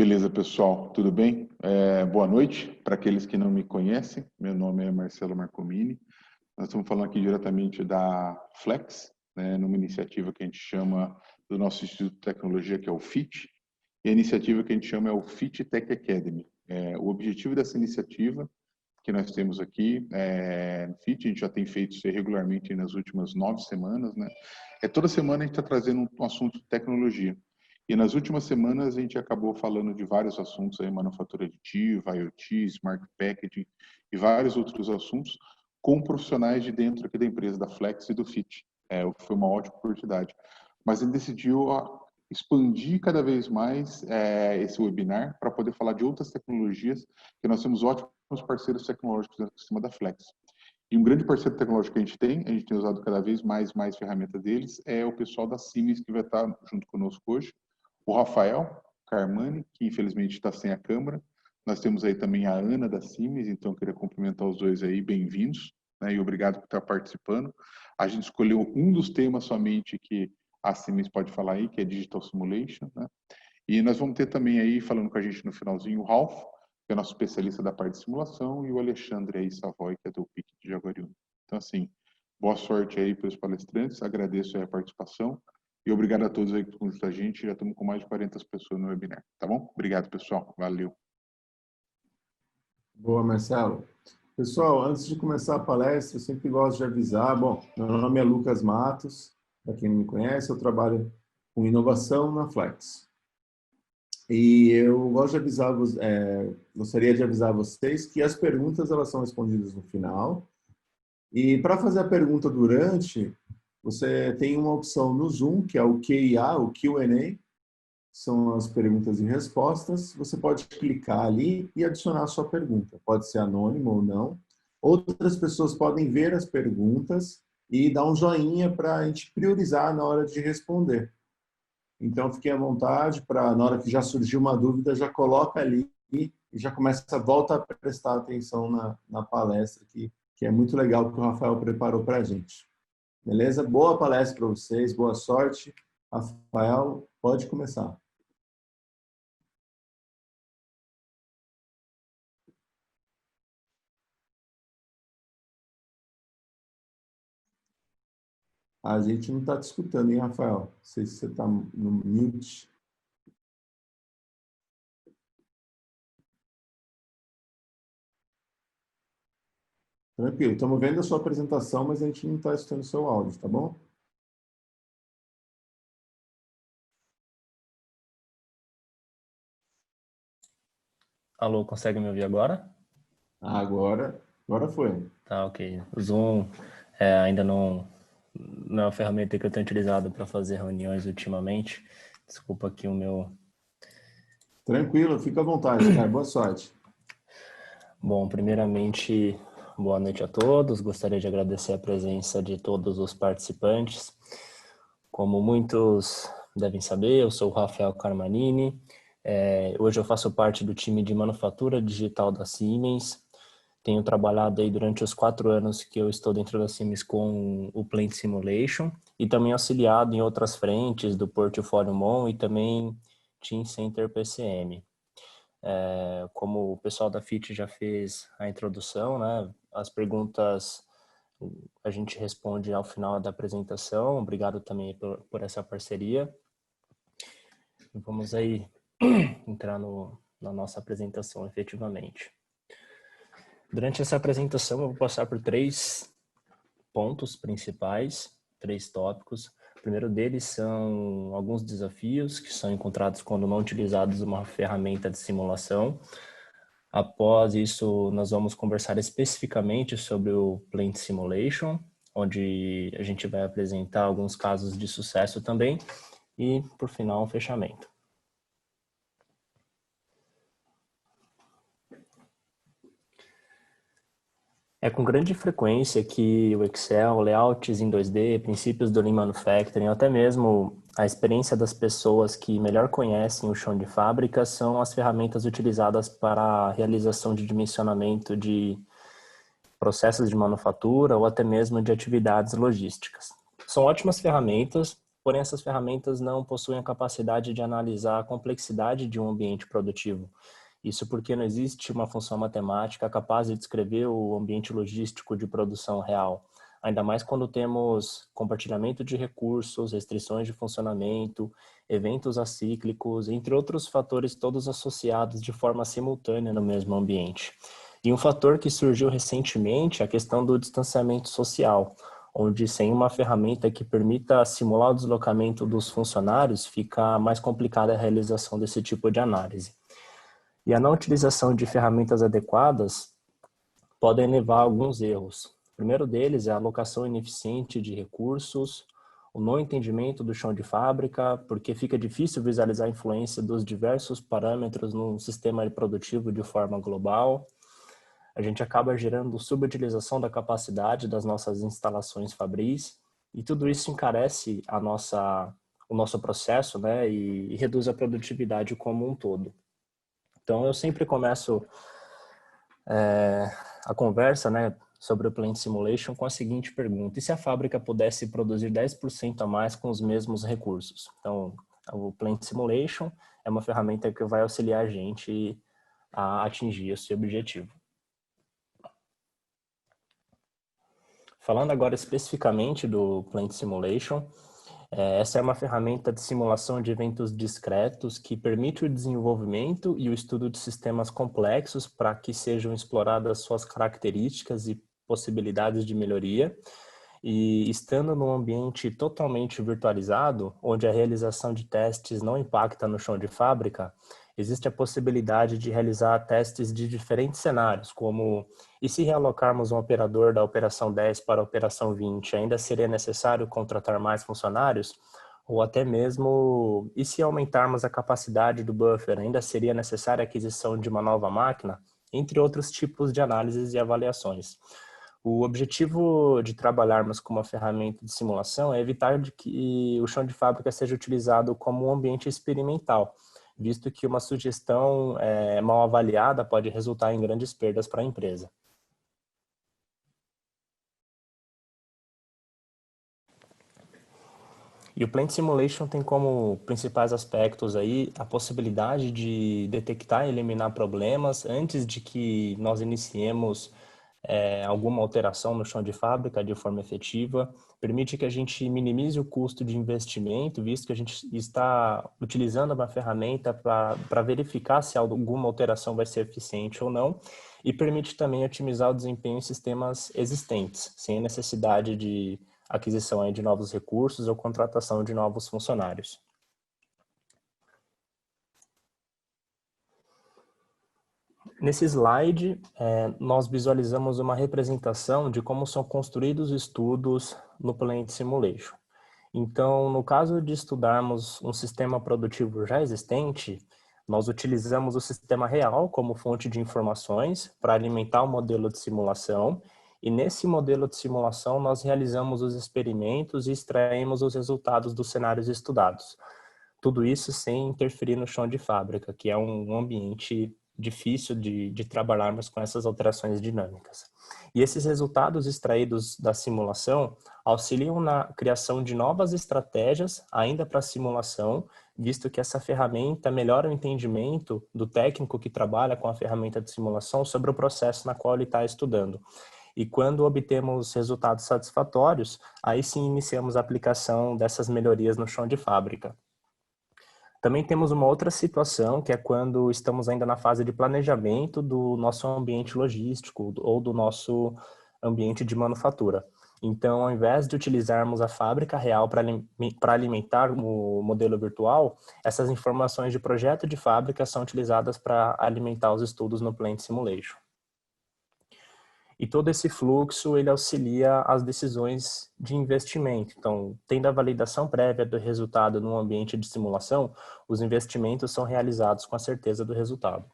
Beleza, pessoal, tudo bem? Boa noite para aqueles que não me conhecem. Meu nome é Marcelo Marcomini. Nós estamos falando aqui diretamente da Flex, né, numa iniciativa que a gente chama do nosso Instituto de Tecnologia, que é o FIT, e a iniciativa que a gente chama é o FIT Tech Academy. O objetivo dessa iniciativa que nós temos aqui no FIT, a gente já tem feito isso regularmente nas últimas 9 semanas, né? Toda semana a gente está trazendo um assunto de tecnologia. E nas últimas semanas a gente acabou falando de vários assuntos aí, manufatura aditiva, IoT, Smart Packaging e vários outros assuntos com profissionais de dentro aqui da empresa, da Flex e do FIT. O que foi uma ótima oportunidade. Mas ele decidiu expandir cada vez mais esse webinar para poder falar de outras tecnologias, que nós temos ótimos parceiros tecnológicos dentro do sistema da Flex. E um grande parceiro tecnológico que a gente tem usado cada vez mais ferramenta deles, é o pessoal da Siemens, que vai estar junto conosco hoje. O Rafael Carmani, que infelizmente está sem a câmera. Nós temos aí também a Ana da Siemens, então eu queria cumprimentar os dois aí, bem-vindos, né, e obrigado por estar participando. A gente escolheu um dos temas somente que a Siemens pode falar aí, que é Digital Simulation, né? E nós vamos ter também aí, falando com a gente no finalzinho, o Ralph, que é nosso especialista da parte de simulação, e o Alexandre aí, Savoy, que é do PIC de Jaguariúna. Então, assim, boa sorte aí para os palestrantes, agradeço aí a participação, e obrigado a todos aí que estão junto a gente, já estamos com mais de 40 pessoas no webinar, tá bom? Obrigado, pessoal, valeu. Boa, Marcelo. Pessoal, antes de começar a palestra, eu sempre gosto de avisar, bom, meu nome é Lucas Matos, para quem não me conhece, eu trabalho com inovação na Flex. E eu gosto de avisar, gostaria de avisar vocês que as perguntas elas são respondidas no final. E para fazer a pergunta durante, você tem uma opção no Zoom, que é o QIA, o Q&A, são as perguntas e respostas. Você pode clicar ali e adicionar a sua pergunta. Pode ser anônimo ou não. Outras pessoas podem ver as perguntas e dar um joinha para a gente priorizar na hora de responder. Então, fiquem à vontade para, na hora que já surgiu uma dúvida, já coloca ali e já volta a prestar atenção na palestra, que é muito legal que o Rafael preparou para a gente. Beleza? Boa palestra para vocês, boa sorte. Rafael, pode começar. A gente não está te escutando, hein, Rafael? Não sei se você está no mute. Tranquilo, estamos vendo a sua apresentação, mas a gente não está escutando o seu áudio, tá bom? Alô, consegue me ouvir agora? Agora foi. Tá, ok. O Zoom ainda não é uma ferramenta que eu tenho utilizado para fazer reuniões ultimamente. Desculpa aqui o meu... Tranquilo, fica à vontade, cara. Boa sorte. Bom, primeiramente, boa noite a todos. Gostaria de agradecer a presença de todos os participantes. Como muitos devem saber, eu sou o Rafael Carmanini. Hoje eu faço parte do time de manufatura digital da Siemens. Tenho trabalhado aí durante os 4 anos que eu estou dentro da Siemens com o Plant Simulation e também auxiliado em outras frentes do portfólio MON e também Teamcenter PCM. Como o pessoal da FIT já fez a introdução, né, as perguntas a gente responde ao final da apresentação. Obrigado também por essa parceria. Vamos aí entrar na nossa apresentação efetivamente. Durante essa apresentação eu vou passar por 3 pontos principais, 3 tópicos. O primeiro deles são alguns desafios que são encontrados quando não utilizados uma ferramenta de simulação. Após isso, nós vamos conversar especificamente sobre o Plant Simulation, onde a gente vai apresentar alguns casos de sucesso também. E, por final, um fechamento. É com grande frequência que o Excel, layouts em 2D, princípios do Lean Manufacturing, até mesmo a experiência das pessoas que melhor conhecem o chão de fábrica são as ferramentas utilizadas para a realização de dimensionamento de processos de manufatura ou até mesmo de atividades logísticas. São ótimas ferramentas, porém essas ferramentas não possuem a capacidade de analisar a complexidade de um ambiente produtivo. Isso porque não existe uma função matemática capaz de descrever o ambiente logístico de produção real, ainda mais quando temos compartilhamento de recursos, restrições de funcionamento, eventos acíclicos, entre outros fatores todos associados de forma simultânea no mesmo ambiente. E um fator que surgiu recentemente é a questão do distanciamento social, onde sem uma ferramenta que permita simular o deslocamento dos funcionários, fica mais complicada a realização desse tipo de análise. E a não utilização de ferramentas adequadas podem levar a alguns erros. O primeiro deles é a alocação ineficiente de recursos, o não entendimento do chão de fábrica, porque fica difícil visualizar a influência dos diversos parâmetros num sistema produtivo de forma global. A gente acaba gerando subutilização da capacidade das nossas instalações fabris, e tudo isso encarece o nosso processo, né, e reduz a produtividade como um todo. Então, eu sempre começo a conversa, né, sobre o Plant Simulation com a seguinte pergunta: e se a fábrica pudesse produzir 10% a mais com os mesmos recursos? Então, o Plant Simulation é uma ferramenta que vai auxiliar a gente a atingir esse objetivo. Falando agora especificamente do Plant Simulation, essa é uma ferramenta de simulação de eventos discretos que permite o desenvolvimento e o estudo de sistemas complexos para que sejam exploradas suas características e possibilidades de melhoria. E estando num ambiente totalmente virtualizado, onde a realização de testes não impacta no chão de fábrica, existe a possibilidade de realizar testes de diferentes cenários, como: e se realocarmos um operador da operação 10 para a operação 20, ainda seria necessário contratar mais funcionários? Ou até mesmo: e se aumentarmos a capacidade do buffer, ainda seria necessária a aquisição de uma nova máquina? Entre outros tipos de análises e avaliações. O objetivo de trabalharmos com uma ferramenta de simulação é evitar de que o chão de fábrica seja utilizado como um ambiente experimental, visto que uma sugestão mal avaliada pode resultar em grandes perdas para a empresa. E o Plant Simulation tem como principais aspectos aí a possibilidade de detectar e eliminar problemas antes de que nós iniciemos alguma alteração no chão de fábrica de forma efetiva, permite que a gente minimize o custo de investimento, visto que a gente está utilizando uma ferramenta para verificar se alguma alteração vai ser eficiente ou não, e permite também otimizar o desempenho em sistemas existentes, sem a necessidade de aquisição aí de novos recursos ou contratação de novos funcionários. Nesse slide, nós visualizamos uma representação de como são construídos estudos no Plant Simulation. Então, no caso de estudarmos um sistema produtivo já existente, nós utilizamos o sistema real como fonte de informações para alimentar o modelo de simulação, e nesse modelo de simulação nós realizamos os experimentos e extraímos os resultados dos cenários estudados. Tudo isso sem interferir no chão de fábrica, que é um ambiente difícil de trabalharmos com essas alterações dinâmicas. E esses resultados extraídos da simulação auxiliam na criação de novas estratégias ainda para a simulação, visto que essa ferramenta melhora o entendimento do técnico que trabalha com a ferramenta de simulação sobre o processo na qual ele está estudando. E quando obtemos resultados satisfatórios, aí sim iniciamos a aplicação dessas melhorias no chão de fábrica. Também temos uma outra situação, que é quando estamos ainda na fase de planejamento do nosso ambiente logístico ou do nosso ambiente de manufatura. Então, ao invés de utilizarmos a fábrica real para alimentar o modelo virtual, essas informações de projeto de fábrica são utilizadas para alimentar os estudos no Plant Simulation. E todo esse fluxo, ele auxilia as decisões de investimento. Então, tendo a validação prévia do resultado num ambiente de simulação, os investimentos são realizados com a certeza do resultado.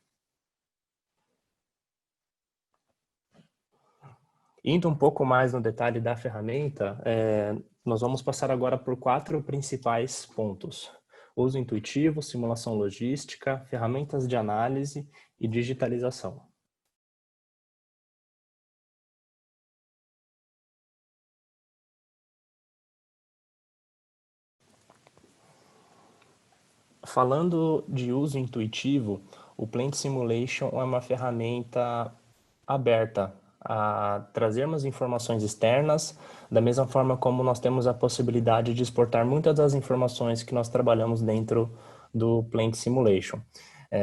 Indo um pouco mais no detalhe da ferramenta, nós vamos passar agora por 4 principais pontos: uso intuitivo, simulação logística, ferramentas de análise e digitalização. falando de uso intuitivo, o Plant Simulation é uma ferramenta aberta a trazermos informações externas, da mesma forma como nós temos a possibilidade de exportar muitas das informações que nós trabalhamos dentro do Plant Simulation.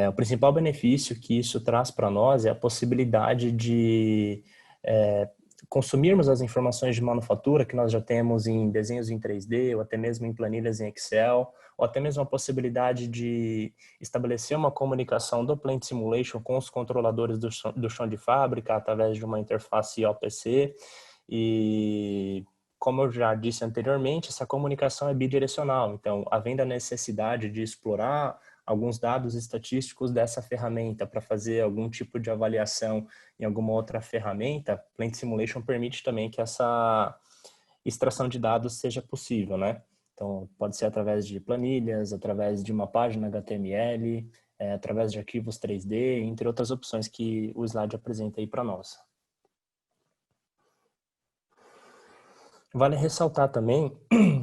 O principal benefício que isso traz para nós é a possibilidade de consumirmos as informações de manufatura que nós já temos em desenhos em 3D, ou até mesmo em planilhas em Excel, ou até mesmo a possibilidade de estabelecer uma comunicação do Plant Simulation com os controladores do chão de fábrica através de uma interface OPC. E, como eu já disse anteriormente, essa comunicação é bidirecional. Então, havendo a necessidade de explorar alguns dados estatísticos dessa ferramenta para fazer algum tipo de avaliação em alguma outra ferramenta, Plant Simulation permite também que essa extração de dados seja possível, né? Então, pode ser através de planilhas, através de uma página HTML, através de arquivos 3D, entre outras opções que o slide apresenta aí para nós. Vale ressaltar também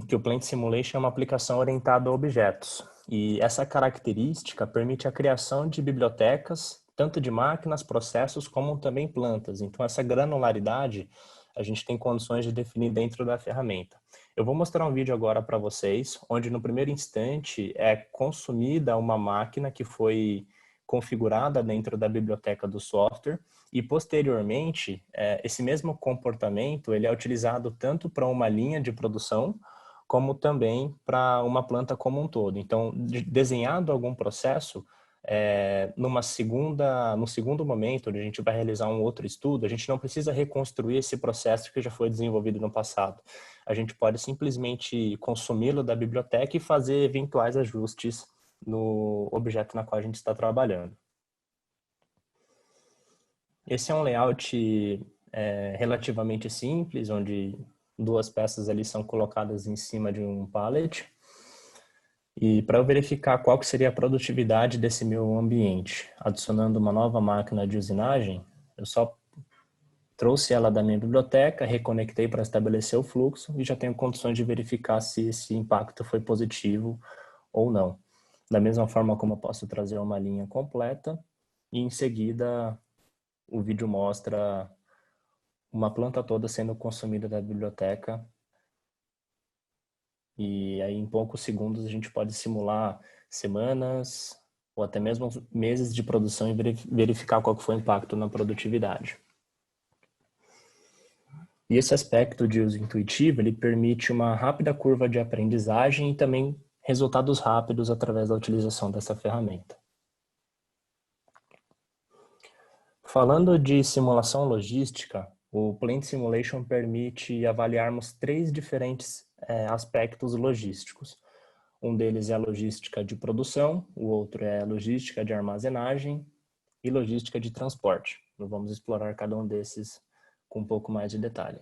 que o Plant Simulation é uma aplicação orientada a objetos. E essa característica permite a criação de bibliotecas, tanto de máquinas, processos, como também plantas. Então, essa granularidade a gente tem condições de definir dentro da ferramenta. Eu vou mostrar um vídeo agora para vocês, onde no primeiro instante é consumida uma máquina que foi configurada dentro da biblioteca do software e posteriormente esse mesmo comportamento ele é utilizado tanto para uma linha de produção como também para uma planta como um todo. Então, desenhado algum processo, no segundo momento, onde a gente vai realizar um outro estudo, a gente não precisa reconstruir esse processo que já foi desenvolvido no passado. A gente pode simplesmente consumi-lo da biblioteca e fazer eventuais ajustes no objeto na qual a gente está trabalhando. Esse é um layout relativamente simples, onde duas peças ali são colocadas em cima de um pallet. E para eu verificar qual que seria a produtividade desse meu ambiente, adicionando uma nova máquina de usinagem, eu só trouxe ela da minha biblioteca, reconectei para estabelecer o fluxo e já tenho condições de verificar se esse impacto foi positivo ou não. Da mesma forma como eu posso trazer uma linha completa e em seguida o vídeo mostra uma planta toda sendo consumida da biblioteca. E aí, em poucos segundos, a gente pode simular semanas ou até mesmo meses de produção e verificar qual foi o impacto na produtividade. E esse aspecto de uso intuitivo, ele permite uma rápida curva de aprendizagem e também resultados rápidos através da utilização dessa ferramenta. Falando de simulação logística, o Plant Simulation permite avaliarmos 3 diferentes aspectos logísticos. Um deles é a logística de produção, o outro é a logística de armazenagem e logística de transporte. Nós vamos explorar cada um desses com um pouco mais de detalhe.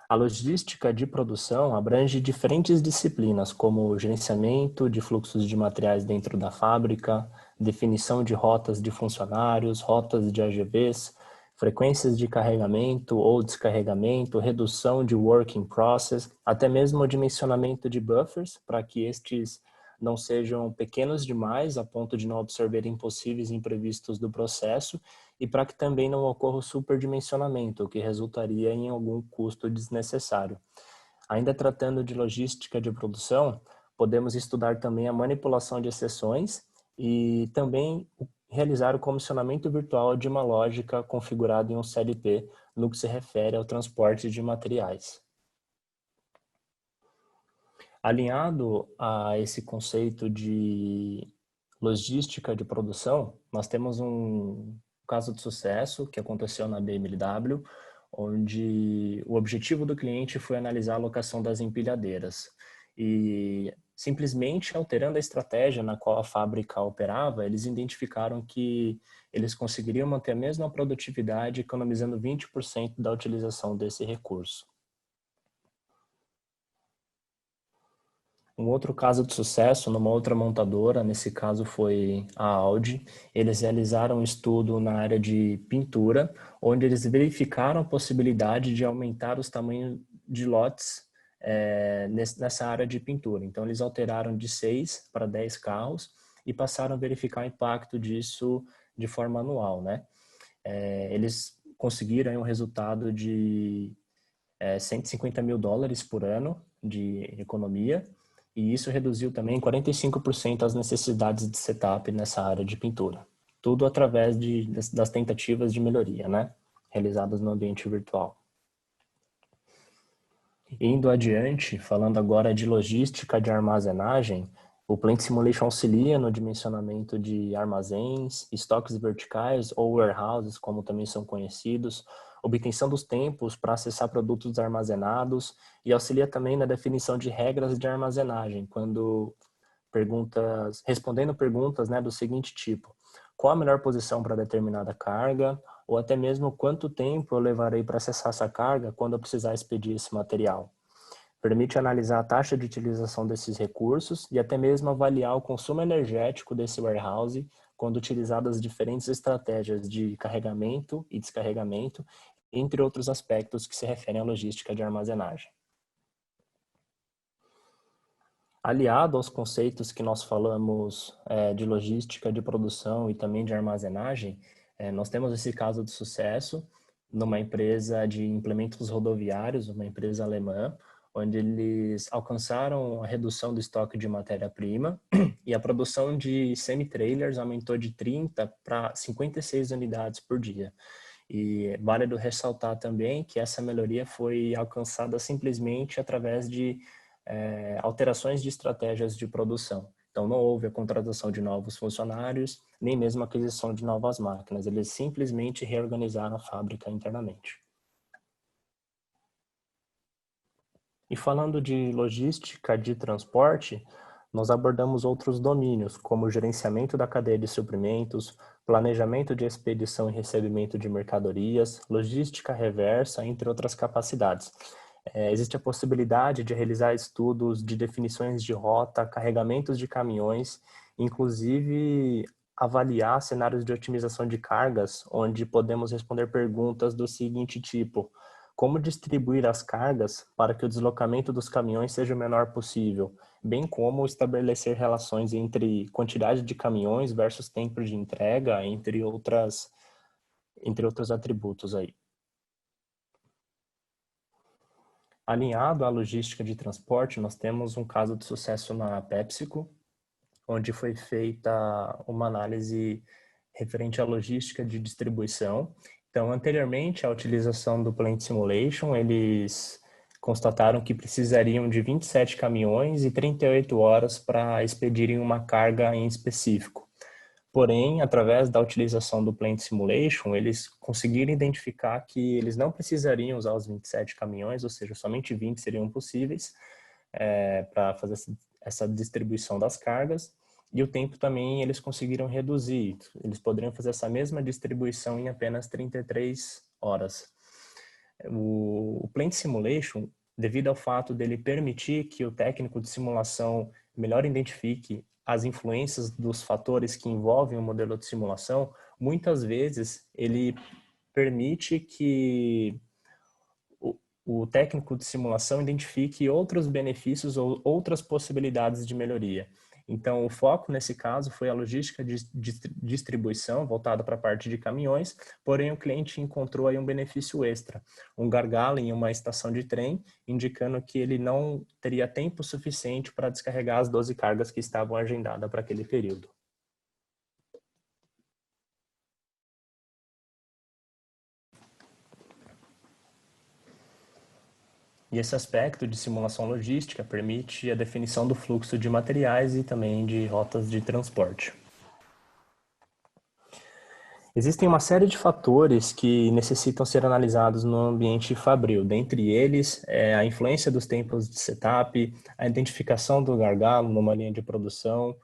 A logística de produção abrange diferentes disciplinas, como gerenciamento de fluxos de materiais dentro da fábrica, definição de rotas de funcionários, rotas de AGVs, frequências de carregamento ou descarregamento, redução de work in process, até mesmo o dimensionamento de buffers, para que estes não sejam pequenos demais a ponto de não absorverem possíveis imprevistos do processo e para que também não ocorra o superdimensionamento, o que resultaria em algum custo desnecessário. Ainda tratando de logística de produção, podemos estudar também a manipulação de exceções e também realizar o comissionamento virtual de uma lógica configurada em um CLP no que se refere ao transporte de materiais. Alinhado a esse conceito de logística de produção, nós temos um caso de sucesso que aconteceu na BMW, onde o objetivo do cliente foi analisar a alocação das empilhadeiras. E simplesmente alterando a estratégia na qual a fábrica operava, eles identificaram que eles conseguiriam manter a mesma produtividade, economizando 20% da utilização desse recurso. Um outro caso de sucesso numa outra montadora, nesse caso foi a Audi, eles realizaram um estudo na área de pintura, onde eles verificaram a possibilidade de aumentar os tamanhos de lotes nessa área de pintura. Então, eles alteraram de 6 para 10 carros e passaram a verificar o impacto disso de forma anual, né? Eles conseguiram aí um resultado de $150 mil por ano de economia, e isso reduziu também 45% as necessidades de setup nessa área de pintura. Tudo através das tentativas de melhoria, né? Realizadas no ambiente virtual. Indo adiante, falando agora de logística de armazenagem, o Plant Simulation auxilia no dimensionamento de armazéns, estoques verticais ou warehouses, como também são conhecidos, obtenção dos tempos para acessar produtos armazenados e auxilia também na definição de regras de armazenagem, respondendo perguntas, né, do seguinte tipo: qual a melhor posição para determinada carga, ou até mesmo quanto tempo eu levarei para acessar essa carga quando eu precisar expedir esse material. Permite analisar a taxa de utilização desses recursos e até mesmo avaliar o consumo energético desse warehouse quando utilizadas diferentes estratégias de carregamento e descarregamento, entre outros aspectos que se referem à logística de armazenagem. Aliado aos conceitos que nós falamos de logística, de produção e também de armazenagem, nós temos esse caso de sucesso numa empresa de implementos rodoviários, uma empresa alemã, onde eles alcançaram a redução do estoque de matéria-prima e a produção de semi-trailers aumentou de 30 para 56 unidades por dia. E vale ressaltar também que essa melhoria foi alcançada simplesmente através de alterações de estratégias de produção. Então, não houve a contratação de novos funcionários, nem mesmo a aquisição de novas máquinas. Eles simplesmente reorganizaram a fábrica internamente. E falando de logística de transporte, nós abordamos outros domínios, como o gerenciamento da cadeia de suprimentos, planejamento de expedição e recebimento de mercadorias, logística reversa, entre outras capacidades. Existe a possibilidade de realizar estudos de definições de rota, carregamentos de caminhões, inclusive avaliar cenários de otimização de cargas, onde podemos responder perguntas do seguinte tipo: como distribuir as cargas para que o deslocamento dos caminhões seja o menor possível, bem como estabelecer relações entre quantidade de caminhões versus tempo de entrega, entre outros atributos aí. Alinhado à logística de transporte, nós temos um caso de sucesso na PepsiCo, onde foi feita uma análise referente à logística de distribuição. Então, anteriormente à utilização do Plant Simulation, eles constataram que precisariam de 27 caminhões e 38 horas para expedirem uma carga em específico. Porém, através da utilização do Plant Simulation, eles conseguiram identificar que eles não precisariam usar os 27 caminhões, ou seja, somente 20 seriam possíveis para fazer essa distribuição das cargas. E o tempo também eles conseguiram reduzir. Eles poderiam fazer essa mesma distribuição em apenas 33 horas. O Plant Simulation, devido ao fato dele permitir que o técnico de simulação melhor identifique as influências dos fatores que envolvem o modelo de simulação, muitas vezes ele permite que o técnico de simulação identifique outros benefícios ou outras possibilidades de melhoria. Então, o foco nesse caso foi a logística de distribuição voltada para a parte de caminhões, porém o cliente encontrou aí um benefício extra, um gargalo em uma estação de trem, indicando que ele não teria tempo suficiente para descarregar as 12 cargas que estavam agendadas para aquele período. E esse aspecto de simulação logística permite a definição do fluxo de materiais e também de rotas de transporte. Existem uma série de fatores que necessitam ser analisados no ambiente fabril. Dentre eles, a influência dos tempos de setup, a identificação do gargalo numa linha de produção,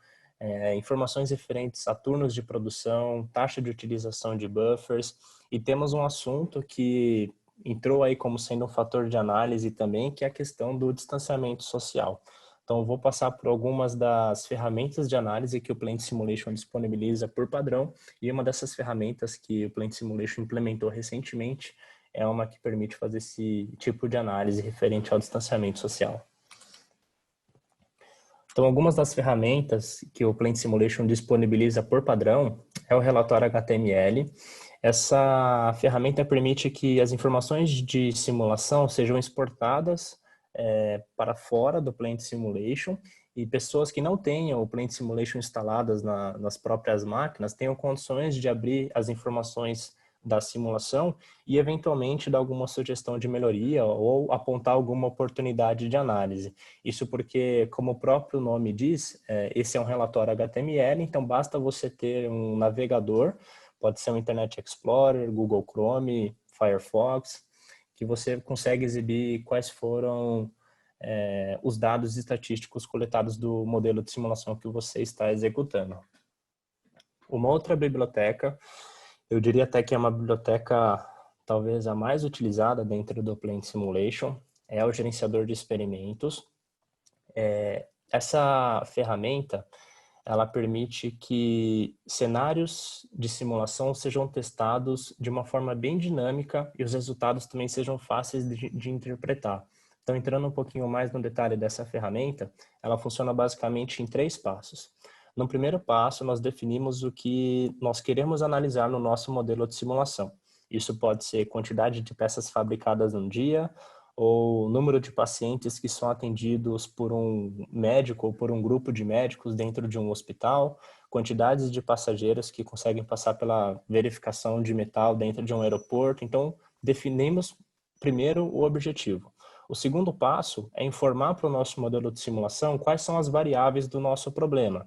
informações referentes a turnos de produção, taxa de utilização de buffers, e temos um assunto que entrou aí como sendo um fator de análise também, que é a questão do distanciamento social. Então, eu vou passar por algumas das ferramentas de análise que o Plant Simulation disponibiliza por padrão, e uma dessas ferramentas que o Plant Simulation implementou recentemente é uma que permite fazer esse tipo de análise referente ao distanciamento social. Então, algumas das ferramentas que o Plant Simulation disponibiliza por padrão é o relatório HTML. Essa ferramenta permite que as informações de simulação sejam exportadas para fora do Plant Simulation, e pessoas que não tenham o Plant Simulation instaladas nas próprias máquinas tenham condições de abrir as informações da simulação e eventualmente dar alguma sugestão de melhoria ou apontar alguma oportunidade de análise. Isso porque, como o próprio nome diz, esse é um relatório HTML, então basta você ter um navegador, pode ser um Internet Explorer, Google Chrome, Firefox, que você consegue exibir quais foram os dados estatísticos coletados do modelo de simulação que você está executando. Uma outra biblioteca, eu diria até que é uma biblioteca talvez a mais utilizada dentro do Plant Simulation, é o gerenciador de experimentos. Essa ferramenta, ela permite que cenários de simulação sejam testados de uma forma bem dinâmica e os resultados também sejam fáceis de interpretar. Então, entrando um pouquinho mais no detalhe dessa ferramenta, ela funciona basicamente em 3 passos. No primeiro passo, nós definimos o que nós queremos analisar no nosso modelo de simulação. Isso pode ser quantidade de peças fabricadas num dia, ou número de pacientes que são atendidos por um médico ou por um grupo de médicos dentro de um hospital, quantidades de passageiros que conseguem passar pela verificação de metal dentro de um aeroporto. Então, definimos primeiro o objetivo. O segundo passo é informar para o nosso modelo de simulação quais são as variáveis do nosso problema.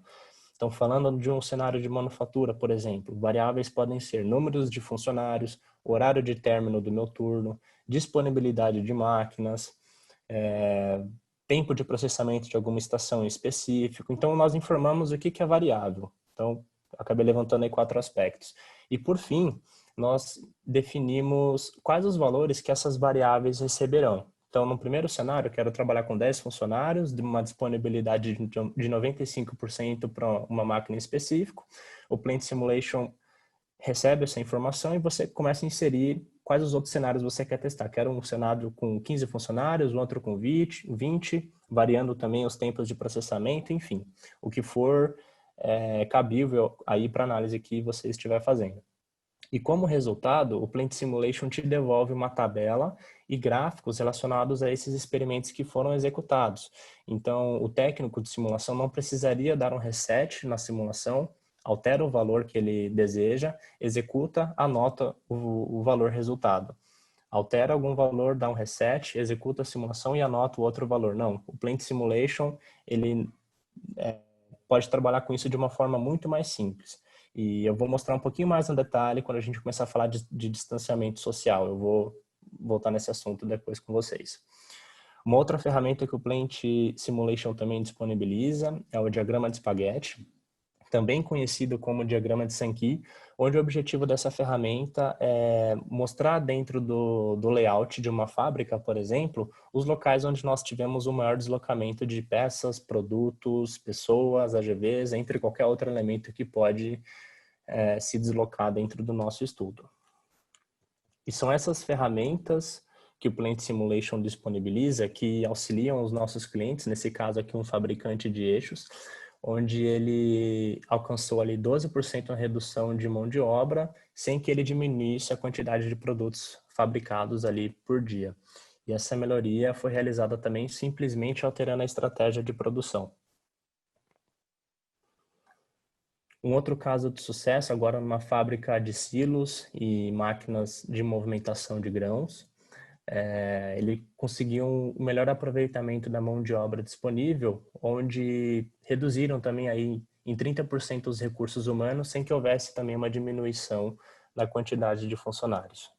Então, falando de um cenário de manufatura, por exemplo, variáveis podem ser números de funcionários, horário de término do meu turno, disponibilidade de máquinas, tempo de processamento de alguma estação em específico. Então, nós informamos o que é variável. Então, acabei levantando aí 4 aspectos. E, por fim, nós definimos quais os valores que essas variáveis receberão. Então, no primeiro cenário, eu quero trabalhar com 10 funcionários, de uma disponibilidade de 95% para uma máquina específica. O Plant Simulation recebe essa informação e você começa a inserir quais os outros cenários você quer testar. Quero um cenário com 15 funcionários, outro com 20, variando também os tempos de processamento, enfim. O que for cabível aí para a análise que você estiver fazendo. E como resultado, o Plant Simulation te devolve uma tabela e gráficos relacionados a esses experimentos que foram executados. Então, o técnico de simulação não precisaria dar um reset na simulação, altera o valor que ele deseja, executa, anota o valor resultado. Altera algum valor, dá um reset, executa a simulação e anota o outro valor. Não, o Plant Simulation, ele pode trabalhar com isso de uma forma muito mais simples. E eu vou mostrar um pouquinho mais no detalhe quando a gente começar a falar de distanciamento social. Eu vou voltar nesse assunto depois com vocês. Uma outra ferramenta que o Plant Simulation também disponibiliza é o diagrama de espaguete, também conhecido como diagrama de Sankey, onde o objetivo dessa ferramenta é mostrar dentro do layout de uma fábrica, por exemplo, os locais onde nós tivemos o maior deslocamento de peças, produtos, pessoas, AGVs, entre qualquer outro elemento que pode se deslocar dentro do nosso estudo. E são essas ferramentas que o Plant Simulation disponibiliza que auxiliam os nossos clientes, nesse caso aqui um fabricante de eixos, onde ele alcançou ali 12% a redução de mão de obra, sem que ele diminuísse a quantidade de produtos fabricados ali por dia. E essa melhoria foi realizada também simplesmente alterando a estratégia de produção. Um outro caso de sucesso agora numa fábrica de silos e máquinas de movimentação de grãos. Ele conseguiu um melhor aproveitamento da mão de obra disponível, onde reduziram também aí em 30% os recursos humanos, sem que houvesse também uma diminuição na quantidade de funcionários.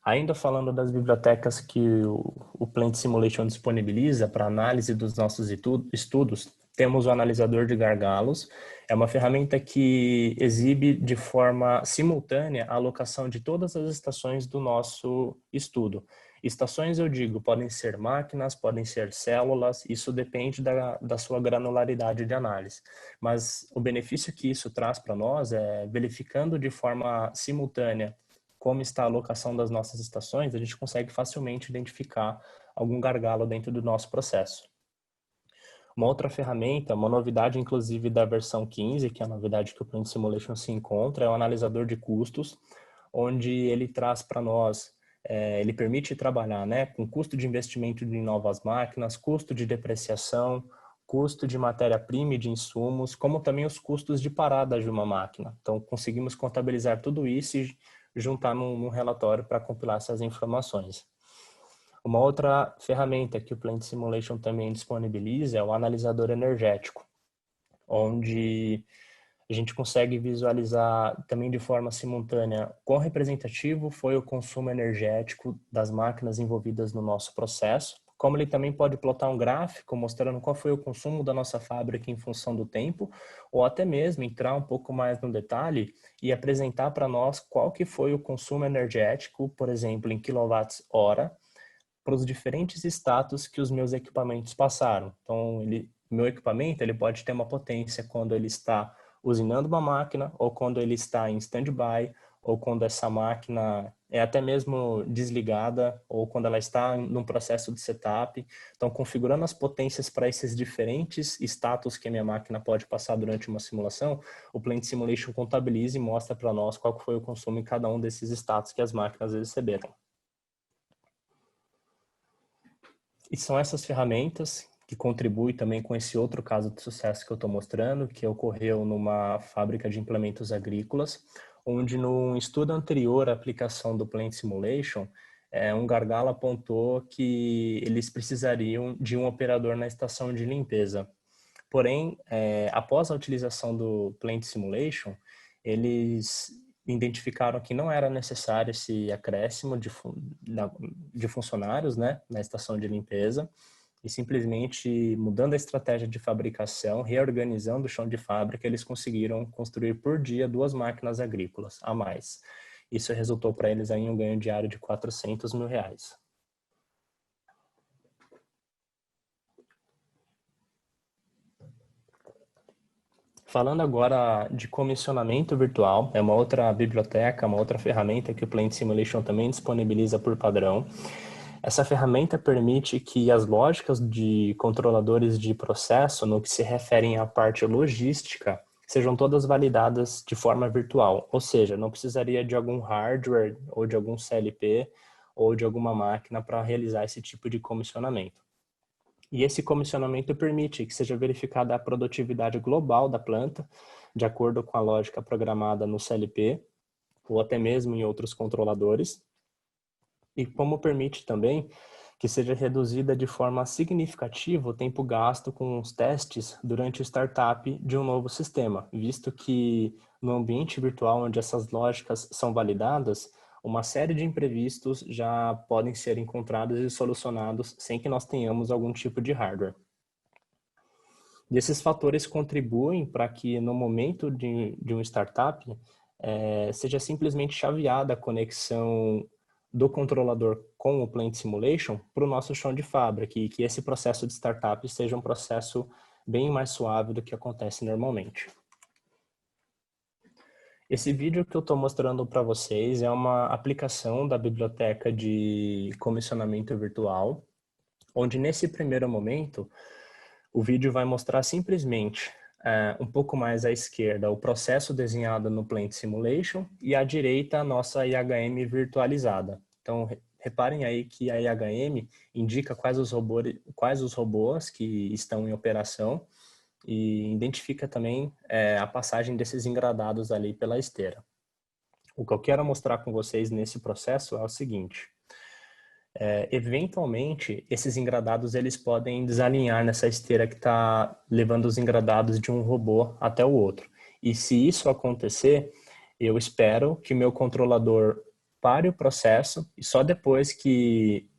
Ainda falando das bibliotecas que o Plant Simulation disponibiliza para análise dos nossos estudos, temos o analisador de gargalos. É uma ferramenta que exibe de forma simultânea a alocação de todas as estações do nosso estudo. Estações, eu digo, podem ser máquinas, podem ser células, isso depende da sua granularidade de análise. Mas o benefício que isso traz para nós é verificando de forma simultânea como está a alocação das nossas estações, a gente consegue facilmente identificar algum gargalo dentro do nosso processo. Uma outra ferramenta, uma novidade inclusive da versão 15, que é a novidade que o Plant Simulation se encontra, é o analisador de custos, onde ele traz para nós, ele permite trabalhar, né, com custo de investimento em novas máquinas, custo de depreciação, custo de matéria-prima e de insumos, como também os custos de parada de uma máquina. Então, conseguimos contabilizar tudo isso e juntar num relatório para compilar essas informações. Uma outra ferramenta que o Plant Simulation também disponibiliza é o analisador energético, onde a gente consegue visualizar também de forma simultânea quão representativo foi o consumo energético das máquinas envolvidas no nosso processo, como ele também pode plotar um gráfico mostrando qual foi o consumo da nossa fábrica em função do tempo, ou até mesmo entrar um pouco mais no detalhe e apresentar para nós qual que foi o consumo energético, por exemplo, em quilowatts-hora, para os diferentes status que os meus equipamentos passaram. Então, meu equipamento ele pode ter uma potência quando ele está usinando uma máquina, ou quando ele está em stand-by, ou quando essa máquina é até mesmo desligada, ou quando ela está num processo de setup. Então, configurando as potências para esses diferentes status que a minha máquina pode passar durante uma simulação, o Plant Simulation contabiliza e mostra para nós qual foi o consumo em cada um desses status que as máquinas receberam. E são essas ferramentas que contribuem também com esse outro caso de sucesso que eu estou mostrando, que ocorreu numa fábrica de implementos agrícolas, onde num estudo anterior à aplicação do Plant Simulation, um gargalo apontou que eles precisariam de um operador na estação de limpeza. Porém, após a utilização do Plant Simulation, eles identificaram que não era necessário esse acréscimo de funcionários, né, na estação de limpeza, e simplesmente mudando a estratégia de fabricação, reorganizando o chão de fábrica, eles conseguiram construir por dia 2 máquinas agrícolas a mais. Isso resultou para eles em um ganho diário de R$400 mil. Falando agora de comissionamento virtual, é uma outra biblioteca, uma outra ferramenta que o Plant Simulation também disponibiliza por padrão. Essa ferramenta permite que as lógicas de controladores de processo, no que se referem à parte logística, sejam todas validadas de forma virtual, ou seja, não precisaria de algum hardware ou de algum CLP ou de alguma máquina para realizar esse tipo de comissionamento. E esse comissionamento permite que seja verificada a produtividade global da planta, de acordo com a lógica programada no CLP, ou até mesmo em outros controladores, e como permite também que seja reduzida de forma significativa o tempo gasto com os testes durante o startup de um novo sistema, visto que no ambiente virtual onde essas lógicas são validadas, uma série de imprevistos já podem ser encontrados e solucionados sem que nós tenhamos algum tipo de hardware. E esses fatores contribuem para que no momento de um startup seja simplesmente chaveada a conexão do controlador com o Plant Simulation para o nosso chão de fábrica e que esse processo de startup seja um processo bem mais suave do que acontece normalmente. Esse vídeo que eu estou mostrando para vocês é uma aplicação da biblioteca de comissionamento virtual, onde nesse primeiro momento o vídeo vai mostrar simplesmente um pouco mais à esquerda o processo desenhado no Plant Simulation e à direita a nossa IHM virtualizada. Então, reparem aí que a IHM indica quais os robôs que estão em operação e identifica também a passagem desses engradados ali pela esteira. O que eu quero mostrar com vocês nesse processo é o seguinte. Eventualmente, esses engradados eles podem desalinhar nessa esteira que está levando os engradados de um robô até o outro. E se isso acontecer, eu espero que meu controlador pare o processo e só depois que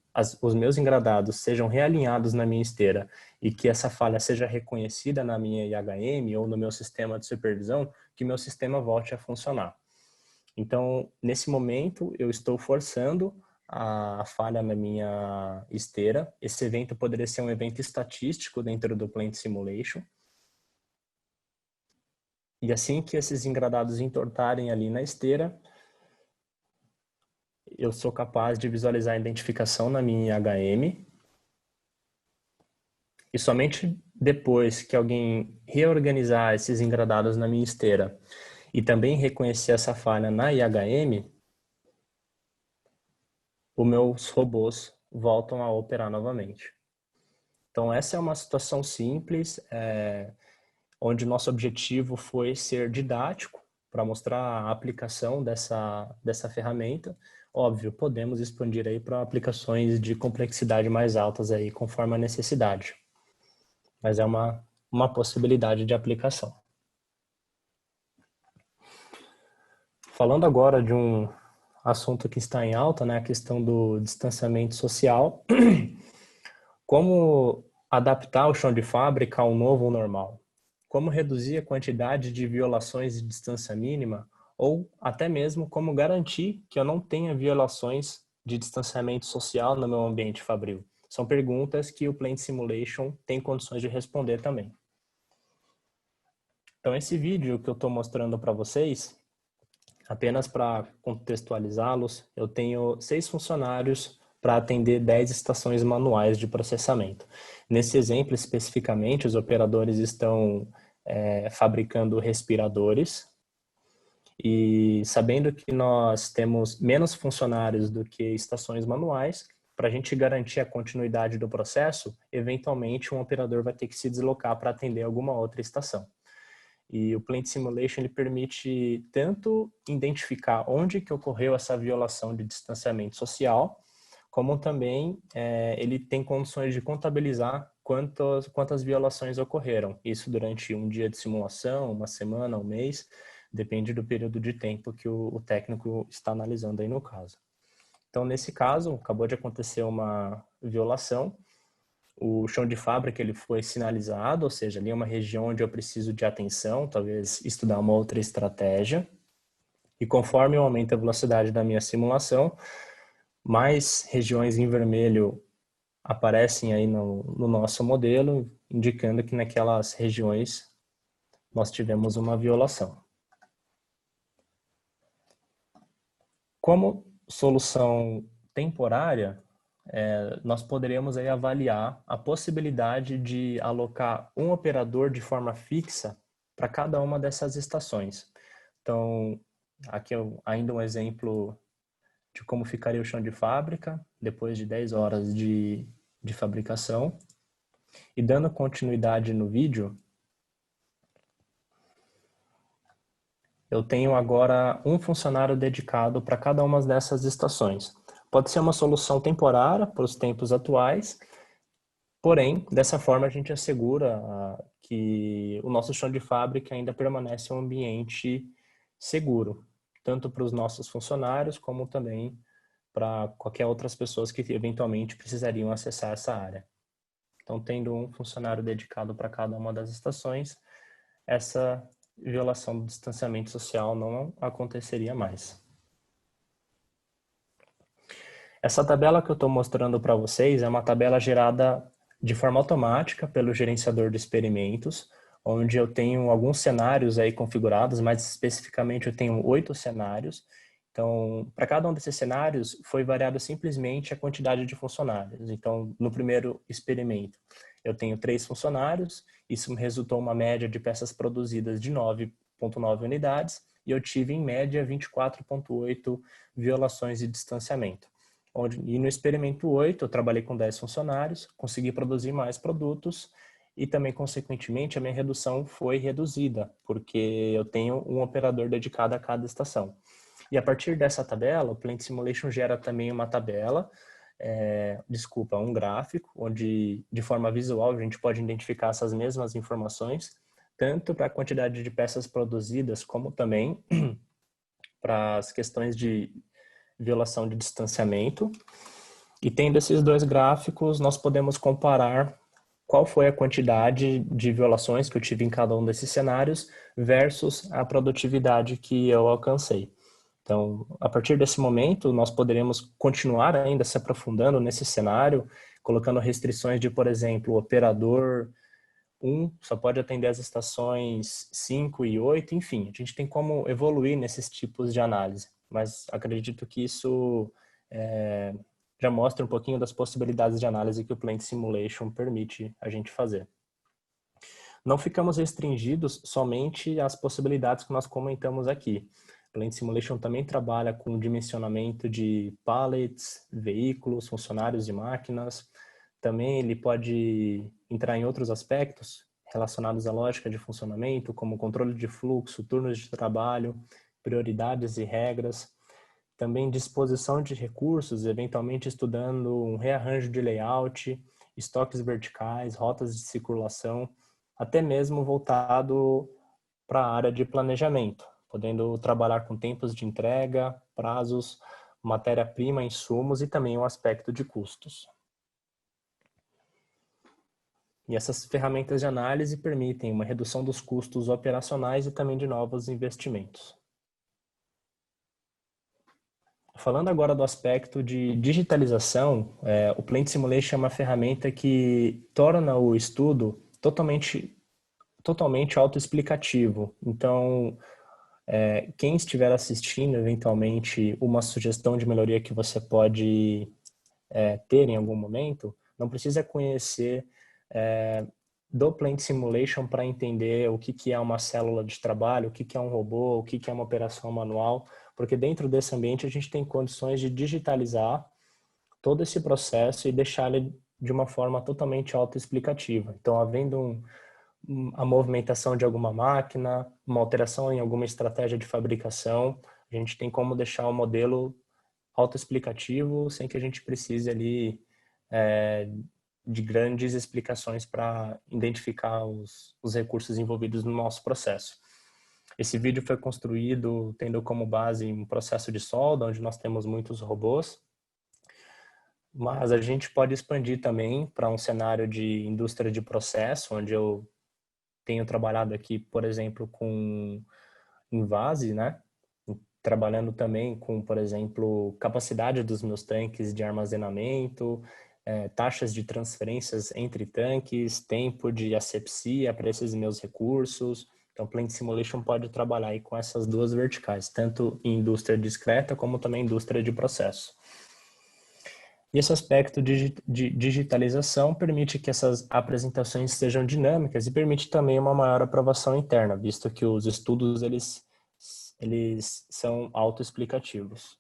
os meus engradados sejam realinhados na minha esteira e que essa falha seja reconhecida na minha IHM ou no meu sistema de supervisão, que meu sistema volte a funcionar. Então, nesse momento, eu estou forçando a falha na minha esteira. Esse evento poderia ser um evento estatístico dentro do Plant Simulation. E assim que esses engradados entortarem ali na esteira, eu sou capaz de visualizar a identificação na minha IHM, e somente depois que alguém reorganizar esses engradados na minha esteira e também reconhecer essa falha na IHM, os meus robôs voltam a operar novamente. Então essa é uma situação simples, onde nosso objetivo foi ser didático para mostrar a aplicação dessa ferramenta. Óbvio, podemos expandir aí para aplicações de complexidade mais altas aí, conforme a necessidade. Mas é uma possibilidade de aplicação. Falando agora de um assunto que está em alta, né, a questão do distanciamento social. Como adaptar o chão de fábrica ao novo normal? Como reduzir a quantidade de violações de distância mínima ou até mesmo como garantir que eu não tenha violações de distanciamento social no meu ambiente fabril? São perguntas que o Plant Simulation tem condições de responder também. Então, esse vídeo que eu estou mostrando para vocês, apenas para contextualizá-los, eu tenho 6 funcionários para atender 10 estações manuais de processamento. Nesse exemplo, especificamente, os operadores estão fabricando respiradores, e sabendo que nós temos menos funcionários do que estações manuais, para a gente garantir a continuidade do processo, eventualmente um operador vai ter que se deslocar para atender alguma outra estação. E o Plant Simulation ele permite tanto identificar onde que ocorreu essa violação de distanciamento social, como também ele tem condições de contabilizar quantas violações ocorreram. Isso durante um dia de simulação, uma semana, um mês, depende do período de tempo que o técnico está analisando aí no caso. Então, nesse caso, acabou de acontecer uma violação. O chão de fábrica ele foi sinalizado, ou seja, ali é uma região onde eu preciso de atenção, talvez estudar uma outra estratégia. E conforme eu aumento a velocidade da minha simulação, mais regiões em vermelho aparecem aí no nosso modelo, indicando que naquelas regiões nós tivemos uma violação. Como solução temporária, nós poderemos aí avaliar a possibilidade de alocar um operador de forma fixa para cada uma dessas estações. Então, aqui ainda um exemplo de como ficaria o chão de fábrica depois de 10 horas de fabricação. E dando continuidade no vídeo, eu tenho agora um funcionário dedicado para cada uma dessas estações. Pode ser uma solução temporária para os tempos atuais, porém, dessa forma a gente assegura que o nosso chão de fábrica ainda permanece um ambiente seguro, tanto para os nossos funcionários, como também para qualquer outras pessoas que eventualmente precisariam acessar essa área. Então, tendo um funcionário dedicado para cada uma das estações, essa violação do distanciamento social não aconteceria mais. Essa tabela que eu estou mostrando para vocês é uma tabela gerada de forma automática pelo gerenciador de experimentos, onde eu tenho alguns cenários aí configurados, mais especificamente eu tenho 8 cenários. Então, para cada um desses cenários foi variado simplesmente a quantidade de funcionários. Então, no primeiro experimento, eu tenho 3 funcionários, isso me resultou uma média de peças produzidas de 9,9 unidades, e eu tive, em média, 24,8 violações de distanciamento. E no experimento 8, eu trabalhei com 10 funcionários, consegui produzir mais produtos e também, consequentemente, a minha redução foi reduzida, porque eu tenho um operador dedicado a cada estação. E a partir dessa tabela, o Plant Simulation gera também uma tabela, um gráfico, onde de forma visual a gente pode identificar essas mesmas informações, tanto para a quantidade de peças produzidas, como também para as questões de violação de distanciamento. E tendo esses 2 gráficos, nós podemos comparar qual foi a quantidade de violações que eu tive em cada um desses cenários versus a produtividade que eu alcancei. Então, a partir desse momento, nós poderemos continuar ainda se aprofundando nesse cenário, colocando restrições de, por exemplo, o operador 1 só pode atender as estações 5 e 8, enfim, a gente tem como evoluir nesses tipos de análise. mas acredito que isso já mostra um pouquinho das possibilidades de análise que o Plant Simulation permite a gente fazer. Não ficamos restringidos somente às possibilidades que nós comentamos aqui. O Plant Simulation também trabalha com dimensionamento de pallets, veículos, funcionários e máquinas. Também ele pode entrar em outros aspectos relacionados à lógica de funcionamento, como controle de fluxo, turnos de trabalho, prioridades e regras. Também disposição de recursos, eventualmente estudando um rearranjo de layout, estoques verticais, rotas de circulação, até mesmo voltado para a área de planejamento, podendo trabalhar com tempos de entrega, prazos, matéria-prima, insumos e também o aspecto de custos. E essas ferramentas de análise permitem uma redução dos custos operacionais e também de novos investimentos. Falando agora do aspecto de digitalização, o Plant Simulation é uma ferramenta que torna o estudo totalmente autoexplicativo. Então, quem estiver assistindo, eventualmente, uma sugestão de melhoria que você pode ter em algum momento, não precisa conhecer do Plant Simulation para entender o que é uma célula de trabalho, o que é um robô, o que é uma operação manual, porque dentro desse ambiente a gente tem condições de digitalizar todo esse processo e deixar ele de uma forma totalmente autoexplicativa. Então, havendo a movimentação de alguma máquina, uma alteração em alguma estratégia de fabricação, a gente tem como deixar o modelo autoexplicativo sem que a gente precise ali de grandes explicações para identificar os recursos envolvidos no nosso processo. Esse vídeo foi construído tendo como base um processo de solda, onde nós temos muitos robôs, mas a gente pode expandir também para um cenário de indústria de processo, onde eu tenho trabalhado aqui, por exemplo, com invase, né? Trabalhando também com, por exemplo, capacidade dos meus tanques de armazenamento, taxas de transferências entre tanques, tempo de asepsia para esses meus recursos. Então, Plant Simulation pode trabalhar aí com essas duas verticais, tanto em indústria discreta como também indústria de processo. E esse aspecto de digitalização permite que essas apresentações sejam dinâmicas e permite também uma maior aprovação interna, visto que os estudos eles são autoexplicativos.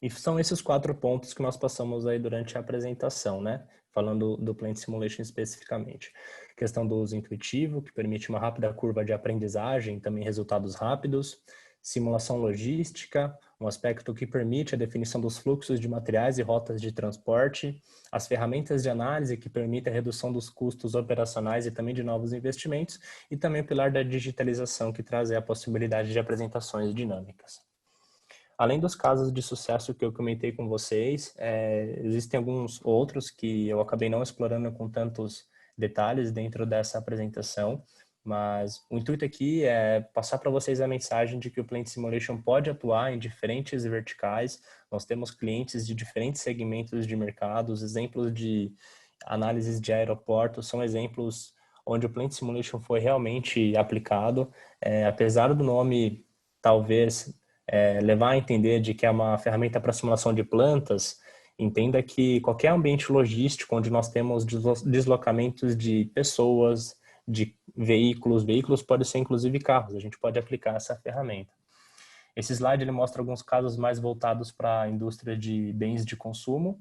E são esses 4 pontos que nós passamos aí durante a apresentação, né? Falando do Plant Simulation especificamente. Questão do uso intuitivo, que permite uma rápida curva de aprendizagem, também resultados rápidos. Simulação logística, um aspecto que permite a definição dos fluxos de materiais e rotas de transporte. As ferramentas de análise, que permitem a redução dos custos operacionais e também de novos investimentos. E também o pilar da digitalização, que traz a possibilidade de apresentações dinâmicas. Além dos casos de sucesso que eu comentei com vocês, existem alguns outros que eu acabei não explorando com tantos detalhes dentro dessa apresentação, mas o intuito aqui é passar para vocês a mensagem de que o Plant Simulation pode atuar em diferentes verticais. Nós temos clientes de diferentes segmentos de mercado. Os exemplos de análises de aeroportos são exemplos onde o Plant Simulation foi realmente aplicado. Apesar do nome talvez levar a entender de que é uma ferramenta para simulação de plantas, entenda que qualquer ambiente logístico onde nós temos deslocamentos de pessoas, de veículos podem ser inclusive carros, a gente pode aplicar essa ferramenta. Esse slide ele mostra alguns casos mais voltados para a indústria de bens de consumo,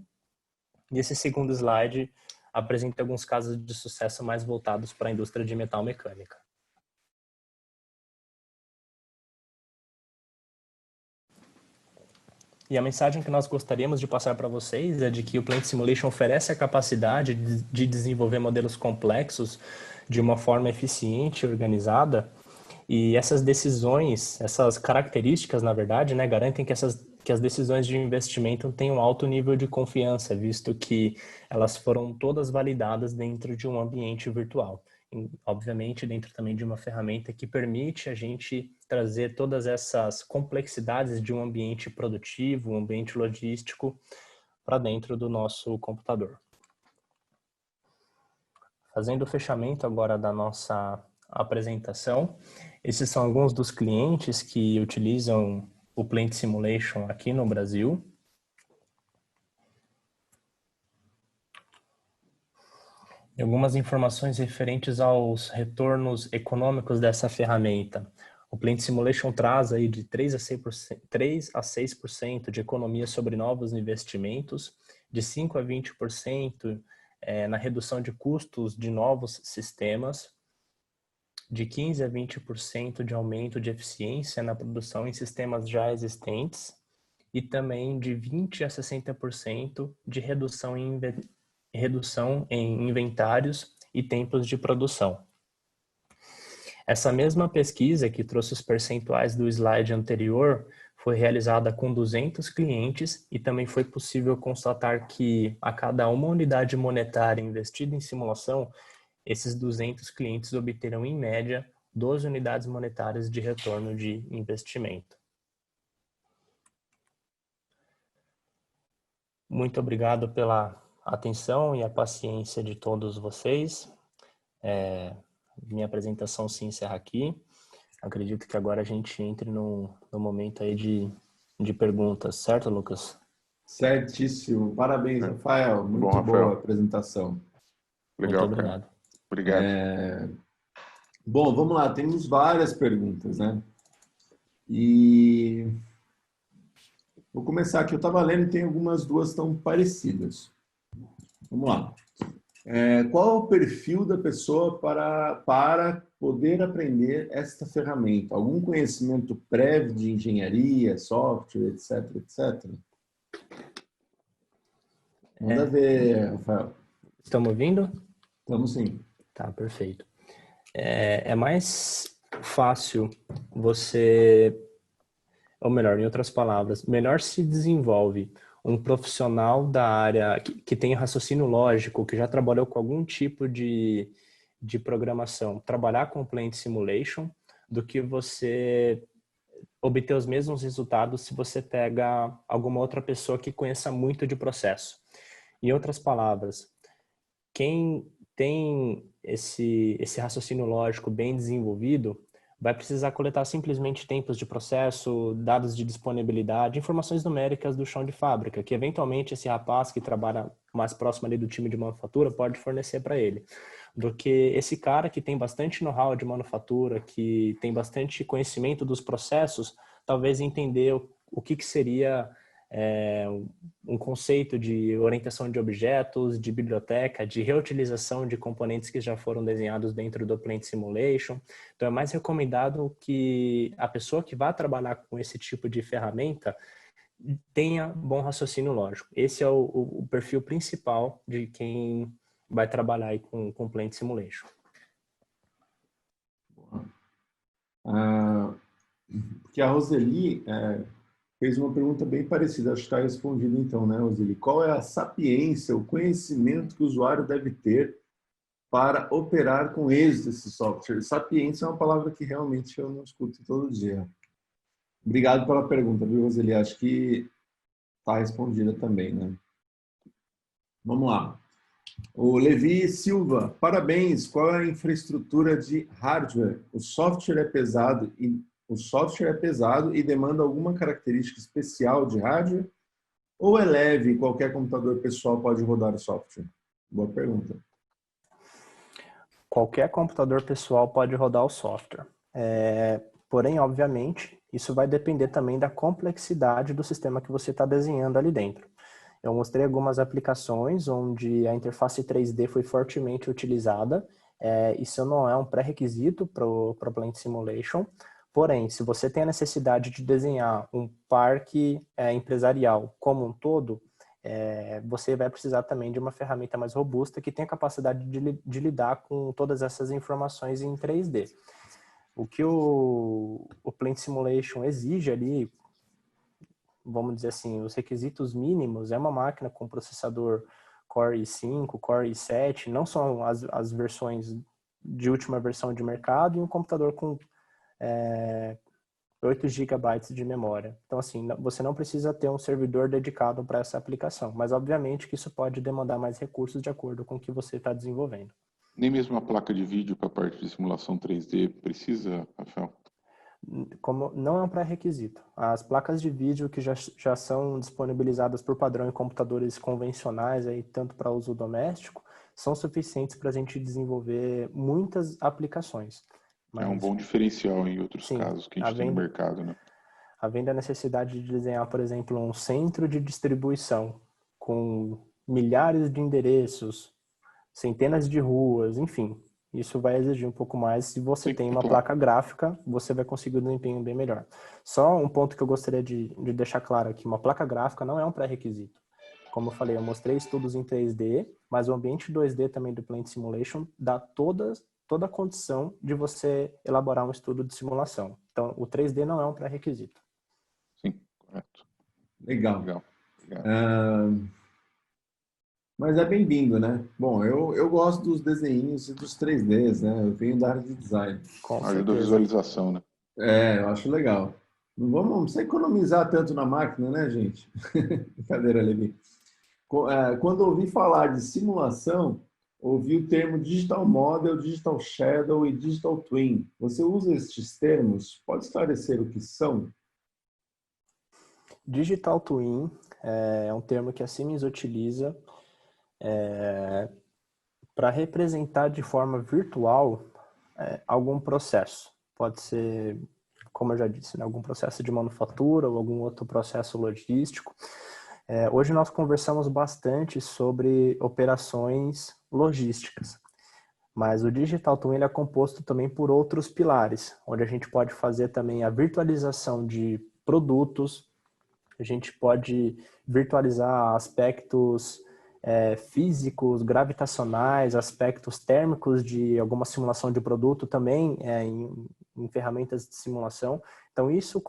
e esse segundo slide apresenta alguns casos de sucesso mais voltados para a indústria de metal mecânica. E a mensagem que nós gostaríamos de passar para vocês é de que o Plant Simulation oferece a capacidade de desenvolver modelos complexos de uma forma eficiente e organizada. E essas decisões, essas características, na verdade, né, garantem que as decisões de investimento tenham alto nível de confiança, visto que elas foram todas validadas dentro de um ambiente virtual. Obviamente, dentro também de uma ferramenta que permite a gente trazer todas essas complexidades de um ambiente produtivo, um ambiente logístico, para dentro do nosso computador. Fazendo o fechamento agora da nossa apresentação, esses são alguns dos clientes que utilizam o Plant Simulation aqui no Brasil. E algumas informações referentes aos retornos econômicos dessa ferramenta. O Plant Simulation traz aí de 3 a 6% de economia sobre novos investimentos, de 5 a 20% na redução de custos de novos sistemas, de 15 a 20% de aumento de eficiência na produção em sistemas já existentes e também de 20 a 60% de redução em inventários e tempos de produção. Essa mesma pesquisa que trouxe os percentuais do slide anterior foi realizada com 200 clientes e também foi possível constatar que a cada uma unidade monetária investida em simulação, esses 200 clientes obterão em média 12 unidades monetárias de retorno de investimento. Muito obrigado pela atenção e a paciência de todos vocês. Minha apresentação se encerra aqui. Acredito que agora a gente entre no momento aí de perguntas, certo, Lucas? Certíssimo. Parabéns, Rafael. Muito Bom, boa Rafael. a apresentação. Legal, Muito cara. obrigado. Obrigado. Bom, vamos lá. Temos várias perguntas, né? E vou começar aqui. Eu estava lendo e tem duas tão parecidas. Vamos lá. Qual é o perfil da pessoa para poder aprender esta ferramenta? Algum conhecimento prévio de engenharia, software, etc, etc? Manda ver, Rafael. Estamos ouvindo? Estamos sim. Tá, perfeito. É mais fácil você, ou melhor, em outras palavras, melhor se desenvolve um profissional da área que tem raciocínio lógico, que já trabalhou com algum tipo de programação, trabalhar com Plant Simulation, do que você obter os mesmos resultados se você pega alguma outra pessoa que conheça muito de processo. Em outras palavras, quem tem esse raciocínio lógico bem desenvolvido vai precisar coletar simplesmente tempos de processo, dados de disponibilidade, informações numéricas do chão de fábrica, que eventualmente esse rapaz que trabalha mais próximo ali do time de manufatura pode fornecer para ele. Do que esse cara que tem bastante know-how de manufatura, que tem bastante conhecimento dos processos, talvez entender o que seria um conceito de orientação de objetos, de biblioteca, de reutilização de componentes que já foram desenhados dentro do Plant Simulation. Então é mais recomendado que a pessoa que vai trabalhar com esse tipo de ferramenta tenha bom raciocínio lógico. Esse é o perfil principal de quem vai trabalhar aí com Plant Simulation. Porque a Roseli fez uma pergunta bem parecida, acho que está respondida então, né, Roseli? Qual é a sapiência, o conhecimento que o usuário deve ter para operar com êxito esse software? Sapiência é uma palavra que realmente eu não escuto todo dia. Obrigado pela pergunta, viu, Roseli? Acho que está respondida também, né? Vamos lá. O Levi Silva, parabéns. Qual é a infraestrutura de hardware? O software é pesado e demanda alguma característica especial de hardware? Ou é leve e qualquer computador pessoal pode rodar o software? Boa pergunta. Qualquer computador pessoal pode rodar o software. Porém, obviamente, isso vai depender também da complexidade do sistema que você está desenhando ali dentro. Eu mostrei algumas aplicações onde a interface 3D foi fortemente utilizada. Isso não é um pré-requisito para o Plant Simulation. Porém, se você tem a necessidade de desenhar um parque empresarial como um todo, você vai precisar também de uma ferramenta mais robusta que tenha capacidade de lidar com todas essas informações em 3D. O que o Plant Simulation exige ali, vamos dizer assim, os requisitos mínimos é uma máquina com processador Core i5, Core i7, não são as versões de última versão de mercado, e um computador com 8 GB de memória. Então, assim, você não precisa ter um servidor dedicado para essa aplicação, mas obviamente que isso pode demandar mais recursos de acordo com o que você está desenvolvendo. Nem mesmo uma placa de vídeo para a parte de simulação 3D precisa, Rafael? como não é um pré-requisito. As placas de vídeo que já são disponibilizadas por padrão em computadores convencionais, aí, tanto para uso doméstico, são suficientes para a gente desenvolver muitas aplicações. É um Mas, bom diferencial em outros sim, casos que a gente tem no mercado, né? havendo a necessidade de desenhar, por exemplo, um centro de distribuição com milhares de endereços, centenas de ruas, enfim, isso vai exigir um pouco mais. Se você tem uma placa gráfica, você vai conseguir um desempenho bem melhor. Só um ponto que eu gostaria de deixar claro aqui, uma placa gráfica não é um pré-requisito. Como eu falei, eu mostrei estudos em 3D, mas o ambiente 2D também do Plant Simulation dá toda a condição de você elaborar um estudo de simulação. Então, o 3D não é um pré-requisito. Sim, correto. Legal. Mas é bem-vindo, né? Bom, eu gosto dos desenhos e dos 3Ds, né? Eu venho da área de design. Ajuda a visualização, né? Eu acho legal. Não precisa economizar tanto na máquina, né, gente? Brincadeira, Levi. Quando ouvi falar de simulação, ouvi o termo Digital Model, Digital Shadow e Digital Twin. Você usa estes termos? Pode esclarecer o que são? Digital Twin é um termo que a Siemens utiliza para representar de forma virtual algum processo. Pode ser, como eu já disse, né, algum processo de manufatura ou algum outro processo logístico. Hoje nós conversamos bastante sobre operações logísticas, mas o Digital Twin ele é composto também por outros pilares, onde a gente pode fazer também a virtualização de produtos, a gente pode virtualizar aspectos físicos, gravitacionais, aspectos térmicos de alguma simulação de produto também em ferramentas de simulação. Então isso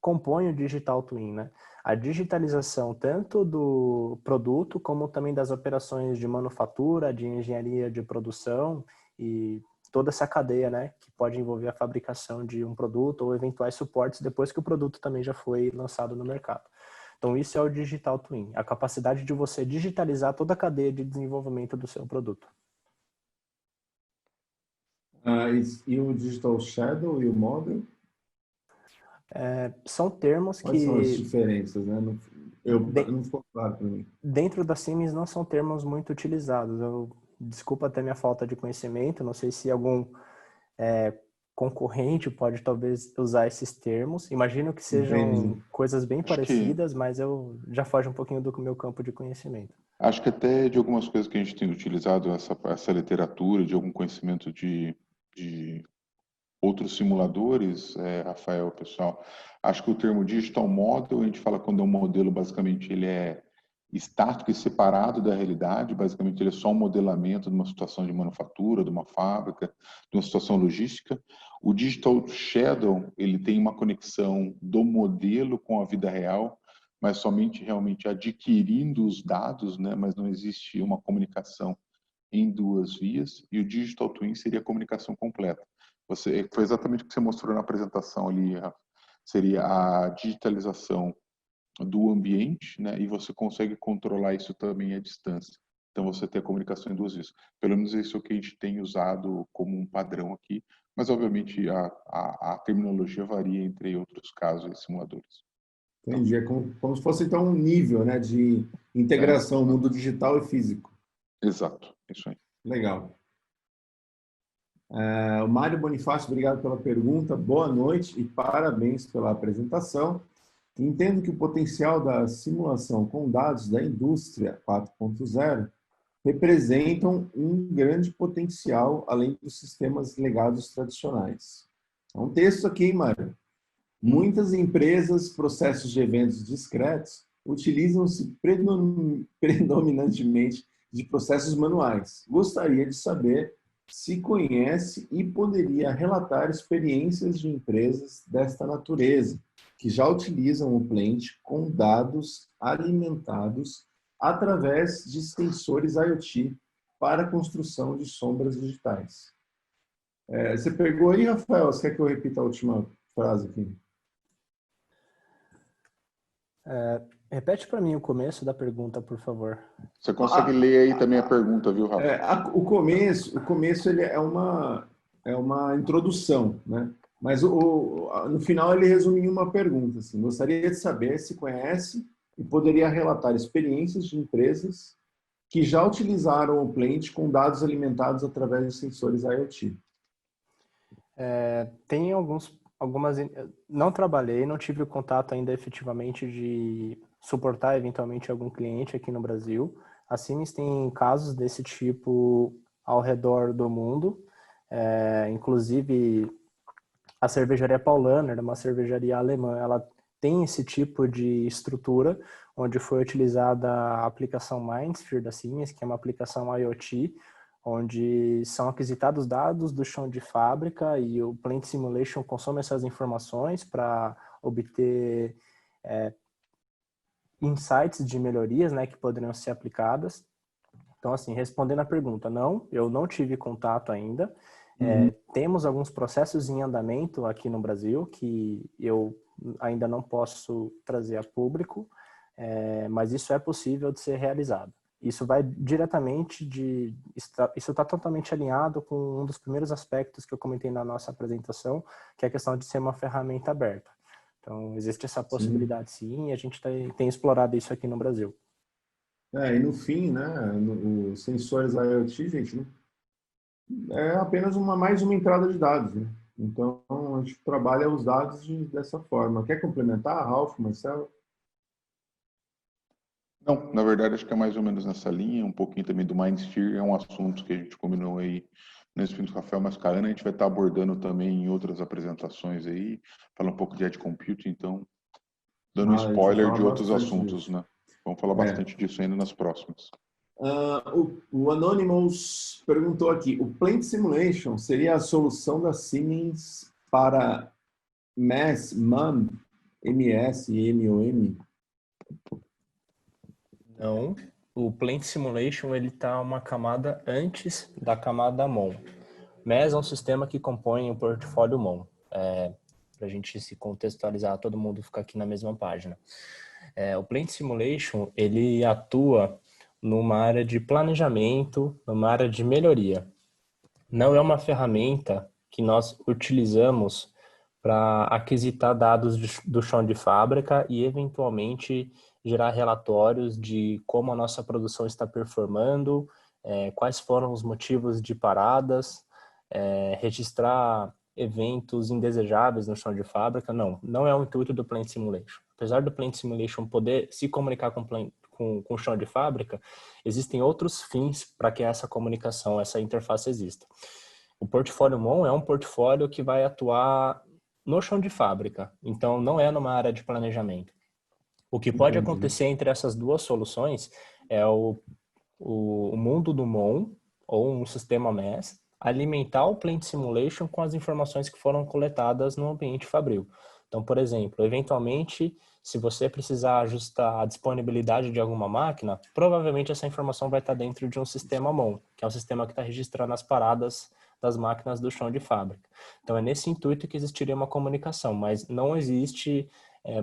compõe o Digital Twin, né? A digitalização tanto do produto como também das operações de manufatura, de engenharia de produção e toda essa cadeia, né, que pode envolver a fabricação de um produto ou eventuais suportes depois que o produto também já foi lançado no mercado. Então isso é o Digital Twin, a capacidade de você digitalizar toda a cadeia de desenvolvimento do seu produto. E o Digital Shadow e o Model? São termos Quais que... são as diferenças, né? Não ficou claro para mim. Dentro da Siemens não são termos muito utilizados. Desculpa até minha falta de conhecimento, não sei se algum concorrente pode talvez usar esses termos. Imagino que sejam coisas bem parecidas, mas eu já foge um pouquinho do meu campo de conhecimento. Acho que até de algumas coisas que a gente tem utilizado essa literatura, de algum conhecimento de outros simuladores, Rafael, pessoal, acho que o termo Digital Model, a gente fala quando é um modelo, basicamente, ele é estático e separado da realidade, basicamente ele é só um modelamento de uma situação de manufatura, de uma fábrica, de uma situação logística. O Digital Shadow, ele tem uma conexão do modelo com a vida real, mas somente realmente adquirindo os dados, né? Mas não existe uma comunicação em duas vias, e o Digital Twin seria a comunicação completa. Foi exatamente o que você mostrou na apresentação ali, Rafa. Seria a digitalização do ambiente, né? E você consegue controlar isso também à distância. Então você tem a comunicação em duas vias. Pelo menos isso é o que a gente tem usado como um padrão aqui, mas obviamente a terminologia varia entre outros casos e simuladores. Entendi. É como se fosse então um nível, né, de integração mundo digital e físico. Exato, isso aí. Legal. O Mário Bonifácio, obrigado pela pergunta. Boa noite e parabéns pela apresentação. Entendo que o potencial da simulação com dados da indústria 4.0 representam um grande potencial além dos sistemas legados tradicionais. É um texto aqui, hein, Mário? Muitas empresas, processos de eventos discretos, utilizam-se predominantemente de processos manuais. Gostaria de saber se conhece e poderia relatar experiências de empresas desta natureza, que já utilizam o Plant com dados alimentados através de sensores IoT para a construção de sombras digitais. Você pegou aí, Rafael? Você quer que eu repita a última frase aqui? Repete para mim o começo da pergunta, por favor. Você consegue ler aí também a pergunta, viu, Rafa? O começo ele é uma introdução, né? Mas no final ele resume em uma pergunta. Assim, gostaria de saber se conhece e poderia relatar experiências de empresas que já utilizaram o Plant com dados alimentados através de sensores IoT. Tem algumas... Não trabalhei, não tive o contato ainda efetivamente de suportar eventualmente algum cliente aqui no Brasil. A Siemens tem casos desse tipo ao redor do mundo. Inclusive, a cervejaria Paulaner, uma cervejaria alemã, ela tem esse tipo de estrutura, onde foi utilizada a aplicação MindSphere da Siemens, que é uma aplicação IoT, onde são aquisitados dados do chão de fábrica e o Plant Simulation consome essas informações para obter insights de melhorias, né, que poderiam ser aplicadas. Então, assim, respondendo a pergunta, não, eu não tive contato ainda. Temos alguns processos em andamento aqui no Brasil que eu ainda não posso trazer a público, mas isso é possível de ser realizado. Isso vai diretamente isso está totalmente alinhado com um dos primeiros aspectos que eu comentei na nossa apresentação, que é a questão de ser uma ferramenta aberta. Então, existe essa possibilidade sim, e a gente tem explorado isso aqui no Brasil. E no fim, né, os sensores IoT, gente, é apenas mais uma entrada de dados, né? Então, a gente trabalha os dados dessa forma. Quer complementar, Ralf, Marcelo? Não, na verdade, acho que é mais ou menos nessa linha, um pouquinho também do MindSphere, é um assunto que a gente combinou aí nesse fim do Rafael Mascarana, a gente vai estar abordando também em outras apresentações aí, falar um pouco de Edge Computing, então, dando um A gente vai spoiler falar de outros bastante assuntos, disso. né? Vamos falar bastante disso ainda nas próximas. O Anonymous perguntou aqui, o Plant Simulation seria a solução da Siemens para MES, MAM, MS e MOM? Não, o Plant Simulation ele está uma camada antes da camada MON. MES é um sistema que compõe o portfólio MON. Para a gente se contextualizar, todo mundo fica aqui na mesma página. O Plant Simulation ele atua numa área de planejamento, numa área de melhoria. Não é uma ferramenta que nós utilizamos para aquisitar dados do chão de fábrica e eventualmente gerar relatórios de como a nossa produção está performando, quais foram os motivos de paradas, registrar eventos indesejáveis no chão de fábrica. Não é o intuito do Plant Simulation. Apesar do Plant Simulation poder se comunicar com o chão de fábrica, existem outros fins para que essa comunicação, essa interface exista. O portfólio MON é um portfólio que vai atuar no chão de fábrica, então não é numa área de planejamento. O que pode acontecer entre essas duas soluções é o mundo do MON, ou um sistema MES, alimentar o Plant Simulation com as informações que foram coletadas no ambiente fabril. Então, por exemplo, eventualmente, se você precisar ajustar a disponibilidade de alguma máquina, provavelmente essa informação vai estar dentro de um sistema MON, que é um sistema que está registrando as paradas das máquinas do chão de fábrica. Então, é nesse intuito que existiria uma comunicação, mas não existe,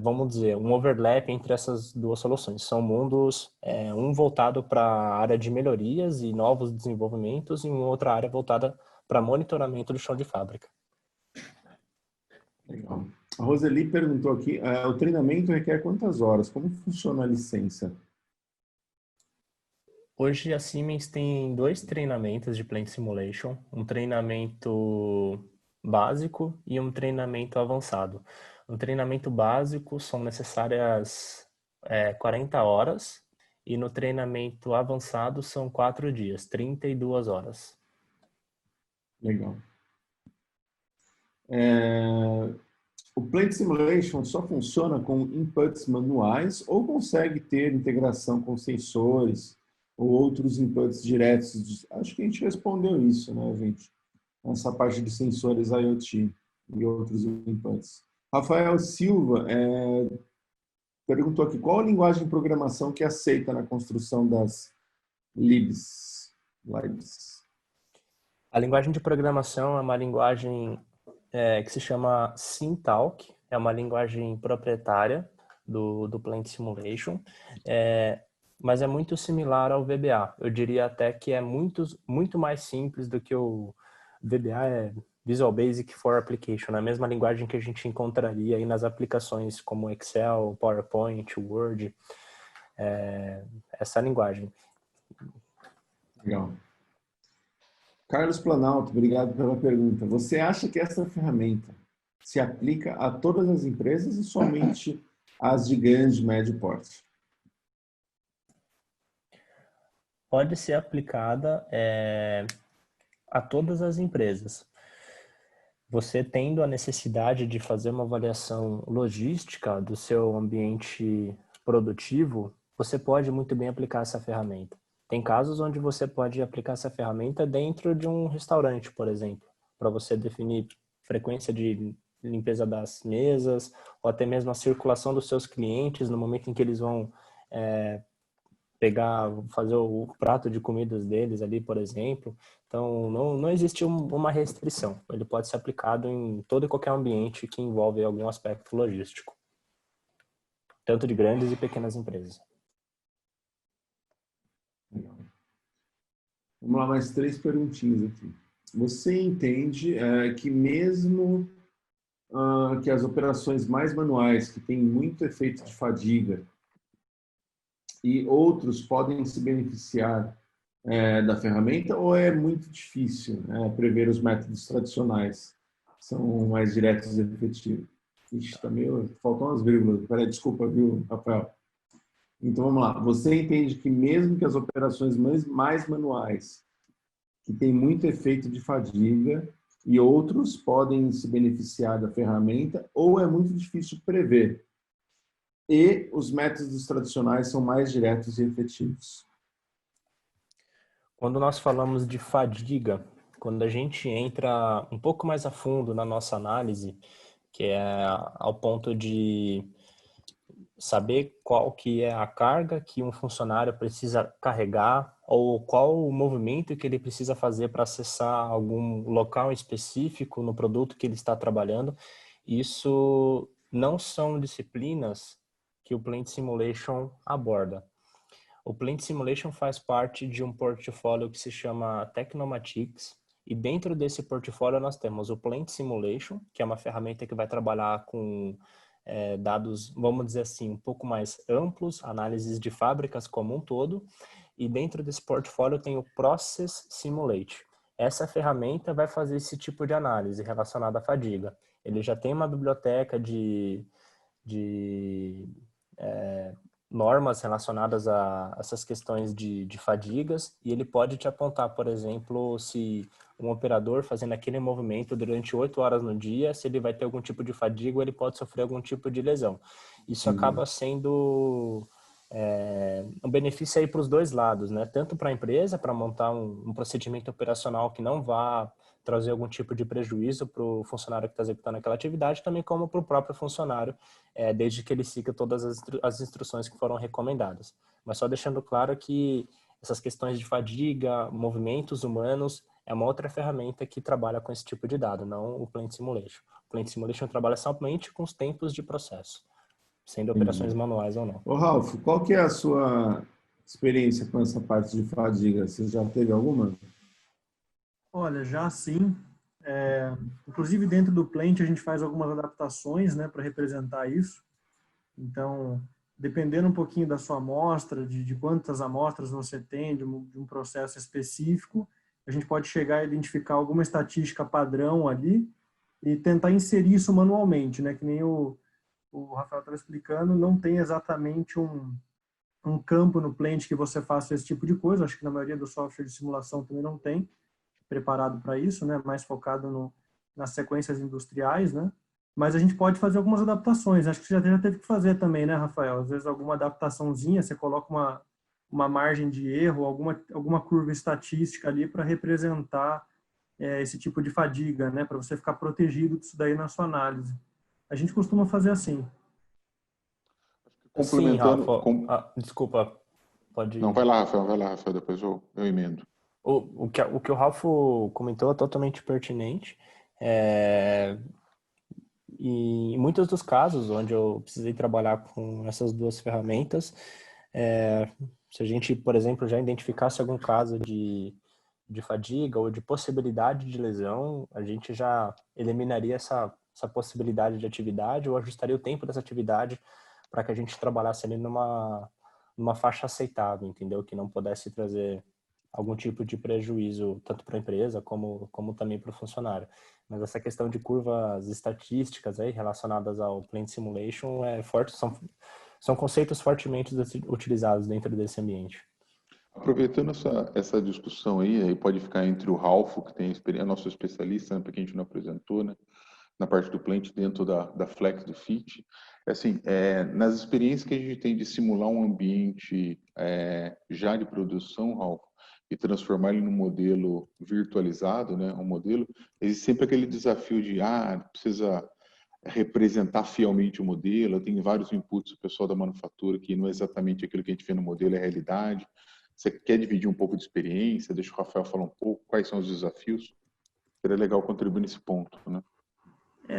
vamos dizer, um overlap entre essas duas soluções. São mundos, um voltado para a área de melhorias e novos desenvolvimentos e uma outra área voltada para monitoramento do chão de fábrica. Legal. A Roseli perguntou aqui, o treinamento requer quantas horas? Como funciona a licença? Hoje a Siemens tem 2 treinamentos de Plant Simulation, um treinamento básico e um treinamento avançado. No treinamento básico são necessárias 40 horas e no treinamento avançado são 4 dias, 32 horas. Legal. O Plant Simulation só funciona com inputs manuais ou consegue ter integração com sensores ou outros inputs diretos? Acho que a gente respondeu isso, né, gente? Essa parte de sensores IoT e outros inputs. Rafael Silva perguntou aqui, qual a linguagem de programação que aceita na construção das libs? A linguagem de programação é uma linguagem que se chama Syntalk, é uma linguagem proprietária do Plant Simulation, mas é muito similar ao VBA. Eu diria até que é muito mais simples do que o VBA, é Visual Basic for Application, a mesma linguagem que a gente encontraria aí nas aplicações como Excel, PowerPoint, Word, essa linguagem. Legal. Carlos Planalto, obrigado pela pergunta. Você acha que essa ferramenta se aplica a todas as empresas ou somente às de grande e médio porte? Pode ser aplicada a todas as empresas. Você tendo a necessidade de fazer uma avaliação logística do seu ambiente produtivo, você pode muito bem aplicar essa ferramenta. Tem casos onde você pode aplicar essa ferramenta dentro de um restaurante, por exemplo, para você definir frequência de limpeza das mesas, ou até mesmo a circulação dos seus clientes no momento em que eles vão fazer o prato de comidas deles ali, por exemplo. Então, não existe uma restrição. Ele pode ser aplicado em todo e qualquer ambiente que envolve algum aspecto logístico, tanto de grandes e pequenas empresas. Vamos lá, mais 3 perguntinhas aqui. Você entende que mesmo que as operações mais manuais, que têm muito efeito de fadiga, e outros podem se beneficiar da ferramenta, ou é muito difícil prever os métodos tradicionais, que são mais diretos e efetivos? Ixi, tá meio... Faltam umas vírgulas. Peraí, desculpa, viu, Rafael? Então, vamos lá. Você entende que mesmo que as operações mais manuais, que têm muito efeito de fadiga, e outros podem se beneficiar da ferramenta, ou é muito difícil prever? E os métodos tradicionais são mais diretos e efetivos? Quando nós falamos de fadiga, quando a gente entra um pouco mais a fundo na nossa análise, que é ao ponto de saber qual que é a carga que um funcionário precisa carregar ou qual o movimento que ele precisa fazer para acessar algum local específico no produto que ele está trabalhando, isso não são disciplinas que o Plant Simulation aborda. O Plant Simulation faz parte de um portfólio que se chama Technomatics, e dentro desse portfólio nós temos o Plant Simulation, que é uma ferramenta que vai trabalhar com dados, vamos dizer assim, um pouco mais amplos, análises de fábricas como um todo, e dentro desse portfólio tem o Process Simulate. Essa ferramenta vai fazer esse tipo de análise relacionada à fadiga. Ele já tem uma biblioteca de normas relacionadas a essas questões de fadigas, e ele pode te apontar, por exemplo, se um operador fazendo aquele movimento durante 8 horas no dia, se ele vai ter algum tipo de fadiga ou ele pode sofrer algum tipo de lesão. Isso acaba sendo um benefício aí para os dois lados, né? Tanto para a empresa, para montar um procedimento operacional que não vá trazer algum tipo de prejuízo para o funcionário que está executando aquela atividade, também como para o próprio funcionário, desde que ele siga todas as instruções que foram recomendadas. Mas só deixando claro que essas questões de fadiga, movimentos humanos, é uma outra ferramenta que trabalha com esse tipo de dado, não o Plant Simulation. O Plant Simulation trabalha somente com os tempos de processo, sendo operações manuais ou não. Ô, Ralf, qual que é a sua experiência com essa parte de fadiga? Você já teve alguma? Olha, já sim. Inclusive, dentro do Plant, a gente faz algumas adaptações, né, para representar isso. Então, dependendo um pouquinho da sua amostra, de quantas amostras você tem, de um processo específico, a gente pode chegar a identificar alguma estatística padrão ali e tentar inserir isso manualmente, né? Que nem o Rafael estava explicando, não tem exatamente um campo no Plant que você faça esse tipo de coisa. Acho que na maioria dos softwares de simulação também não tem preparado para isso, né? Mais focado nas sequências industriais, né? Mas a gente pode fazer algumas adaptações. Acho que você já teve que fazer também, né, Rafael? Às vezes alguma adaptaçãozinha, você coloca uma margem de erro, alguma curva estatística ali para representar esse tipo de fadiga, né? Para você ficar protegido disso daí na sua análise. A gente costuma fazer assim. Sim, Rafa. Desculpa, pode... Não, vai lá, Rafael, depois eu emendo. O que o Ralf comentou é totalmente pertinente. E em muitos dos casos onde eu precisei trabalhar com essas duas ferramentas, se a gente, por exemplo, já identificasse algum caso de de fadiga ou de possibilidade de lesão, a gente já eliminaria essa possibilidade de atividade ou ajustaria o tempo dessa atividade para que a gente trabalhasse ali numa faixa aceitável, entendeu? Que não pudesse trazer algum tipo de prejuízo tanto para a empresa como também para o funcionário. Mas essa questão de curvas estatísticas aí relacionadas ao Plant Simulation são conceitos fortemente utilizados dentro desse ambiente. Aproveitando essa discussão aí pode ficar entre o Ralph, que tem experiência, nosso especialista, né, porque a gente não apresentou, né, na parte do plant dentro da Flex do Fit. Assim, nas experiências que a gente tem de simular um ambiente já de produção, Ralph, e transformar ele num modelo virtualizado, né, um modelo, existe sempre aquele desafio de, precisa representar fielmente o modelo, tem vários inputs do pessoal da manufatura que não é exatamente aquilo que a gente vê no modelo, é a realidade. Você quer dividir um pouco de experiência? Deixa o Rafael falar um pouco, quais são os desafios? Seria legal contribuir nesse ponto, né?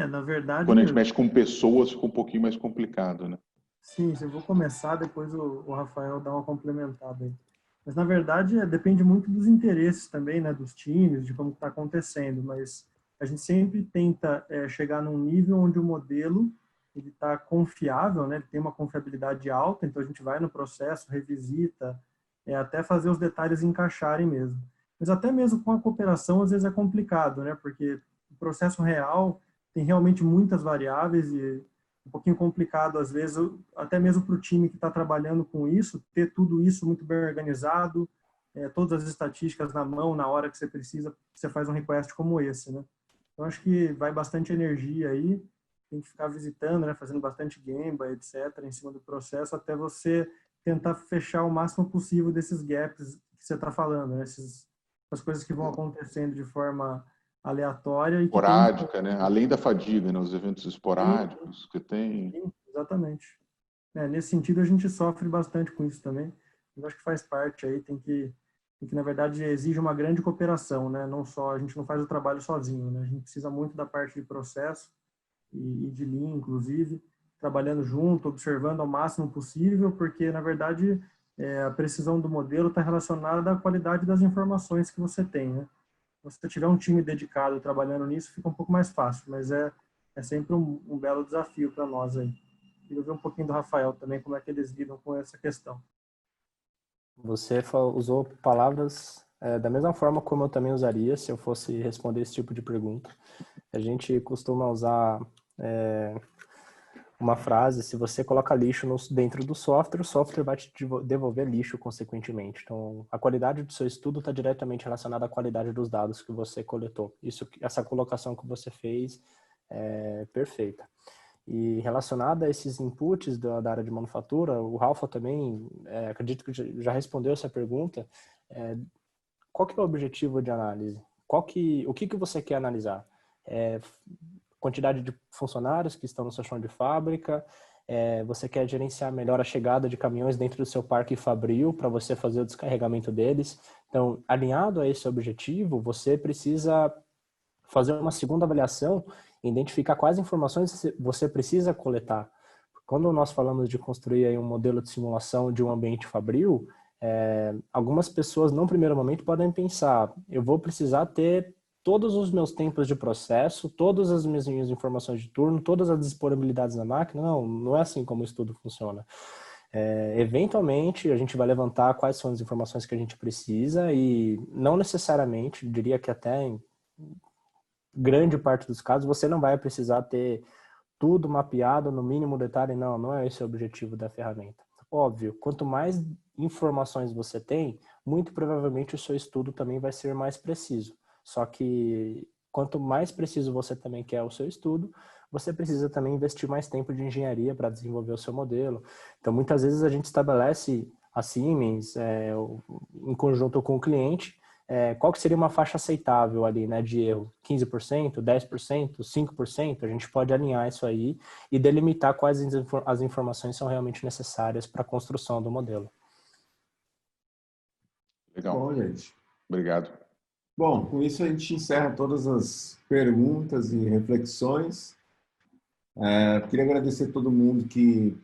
Na verdade... Quando a gente mexe com pessoas, fica um pouquinho mais complicado, né? Sim, eu vou começar, depois o Rafael dá uma complementada aí. Mas, na verdade, depende muito dos interesses também, né, dos times, de como está acontecendo, mas a gente sempre tenta chegar num nível onde o modelo ele está confiável, né, ele tem uma confiabilidade alta, então a gente vai no processo, revisita, até fazer os detalhes encaixarem mesmo. Mas até mesmo com a cooperação, às vezes é complicado, né, porque o processo real tem realmente muitas variáveis e um pouquinho complicado, às vezes, até mesmo para o time que está trabalhando com isso, ter tudo isso muito bem organizado, todas as estatísticas na mão, na hora que você precisa, você faz um request como esse, né? Então, acho que vai bastante energia aí, tem que ficar visitando, né, fazendo bastante Gemba, etc., em cima do processo, até você tentar fechar o máximo possível desses gaps que você está falando, né? As coisas que vão acontecendo de forma aleatória e que tem... Esporádica, né? Além da fadiga, né? Os eventos esporádicos que tem. Sim, exatamente. Nesse sentido, a gente sofre bastante com isso também. Eu acho que faz parte aí, tem que na verdade, exige uma grande cooperação, né? Não só, a gente não faz o trabalho sozinho, né? A gente precisa muito da parte de processo e de Lean, inclusive, trabalhando junto, observando ao máximo possível, porque, na verdade, a precisão do modelo está relacionada à qualidade das informações que você tem, né? Se você tiver um time dedicado trabalhando nisso, fica um pouco mais fácil, mas é sempre um belo desafio para nós aí. Queria ver um pouquinho do Rafael também, como é que eles lidam com essa questão. Você usou palavras da mesma forma como eu também usaria se eu fosse responder esse tipo de pergunta. A gente costuma usar uma frase: se você coloca lixo dentro do software, o software vai te devolver lixo consequentemente. Então, a qualidade do seu estudo está diretamente relacionada à qualidade dos dados que você coletou. Essa colocação que você fez é perfeita. E relacionada a esses inputs da área de manufatura, o Rafa também, acredito que já respondeu essa pergunta. Qual que é o objetivo de análise? O que você quer analisar? Quantidade de funcionários que estão no seu chão de fábrica? Você quer gerenciar melhor a chegada de caminhões dentro do seu parque fabril para você fazer o descarregamento deles? Então, alinhado a esse objetivo, você precisa fazer uma segunda avaliação e identificar quais informações você precisa coletar. Quando nós falamos de construir aí um modelo de simulação de um ambiente fabril, algumas pessoas, num primeiro momento, podem pensar: eu vou precisar ter todos os meus tempos de processo, todas as minhas informações de turno, todas as disponibilidades da máquina. Não é assim como o estudo funciona. Eventualmente, a gente vai levantar quais são as informações que a gente precisa e não necessariamente, diria que até em grande parte dos casos, você não vai precisar ter tudo mapeado no mínimo detalhe. Não é esse o objetivo da ferramenta. Óbvio, quanto mais informações você tem, muito provavelmente o seu estudo também vai ser mais preciso. Só que quanto mais preciso você também quer o seu estudo, você precisa também investir mais tempo de engenharia para desenvolver o seu modelo. Então, muitas vezes a gente estabelece a Siemens, em conjunto com o cliente, qual que seria uma faixa aceitável ali, né, de erro? 15%, 10%, 5%? A gente pode alinhar isso aí e delimitar quais as informações são realmente necessárias para a construção do modelo. Legal. Bom, gente. Obrigado. Bom, com isso a gente encerra todas as perguntas e reflexões. Queria agradecer a todo mundo que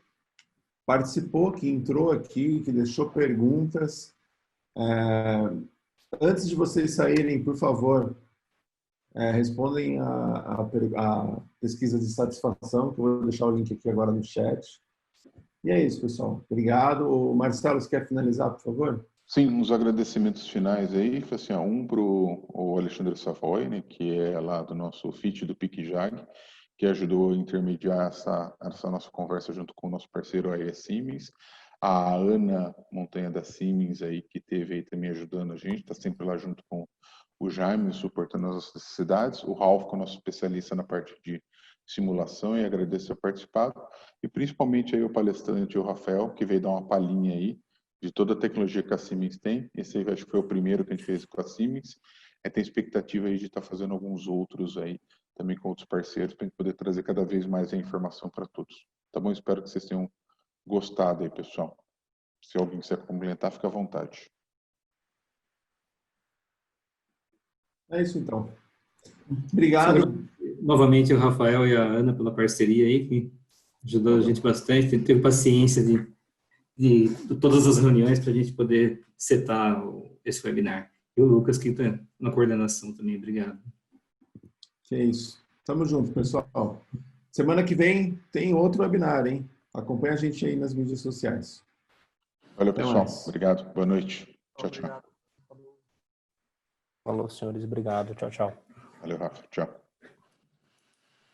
participou, que entrou aqui, que deixou perguntas. Antes de vocês saírem, por favor, respondem a pesquisa de satisfação, que eu vou deixar o link aqui agora no chat. E é isso, pessoal. Obrigado. O Marcelo, você quer finalizar, por favor? Sim, uns agradecimentos finais aí, assim, um para o Alexandre Savoy, né, que é lá do nosso FIT do PicJag, que ajudou a intermediar essa nossa conversa junto com o nosso parceiro AES Siemens. A Ana Montanha da Siemens aí, que esteve aí também ajudando a gente, está sempre lá junto com o Jaime, suportando as nossas necessidades. O Ralph, que é o nosso especialista na parte de simulação, e agradeço ter participado. E principalmente aí o palestrante, o Rafael, que veio dar uma palhinha aí de toda a tecnologia que a Siemens tem. Esse aí acho que foi o primeiro que a gente fez com a Siemens. Tem expectativa aí de estar fazendo alguns outros aí, também com outros parceiros, para a gente poder trazer cada vez mais a informação para todos. Tá bom? Espero que vocês tenham gostado aí, pessoal. Se alguém quiser complementar, fica à vontade. É isso, então. Obrigado. Novamente, o Rafael e a Ana pela parceria aí, que ajudou a gente bastante. Teve paciência de todas as reuniões para a gente poder setar esse webinar. E o Lucas, que está na coordenação também. Obrigado. Que é isso. Tamo junto, pessoal. Semana que vem tem outro webinar, hein? Acompanha a gente aí nas mídias sociais. Valeu, Até pessoal. mais. Obrigado. Boa noite. Tchau, tchau. Obrigado. Falou, senhores. Obrigado. Tchau, tchau. Valeu, Rafa. Tchau.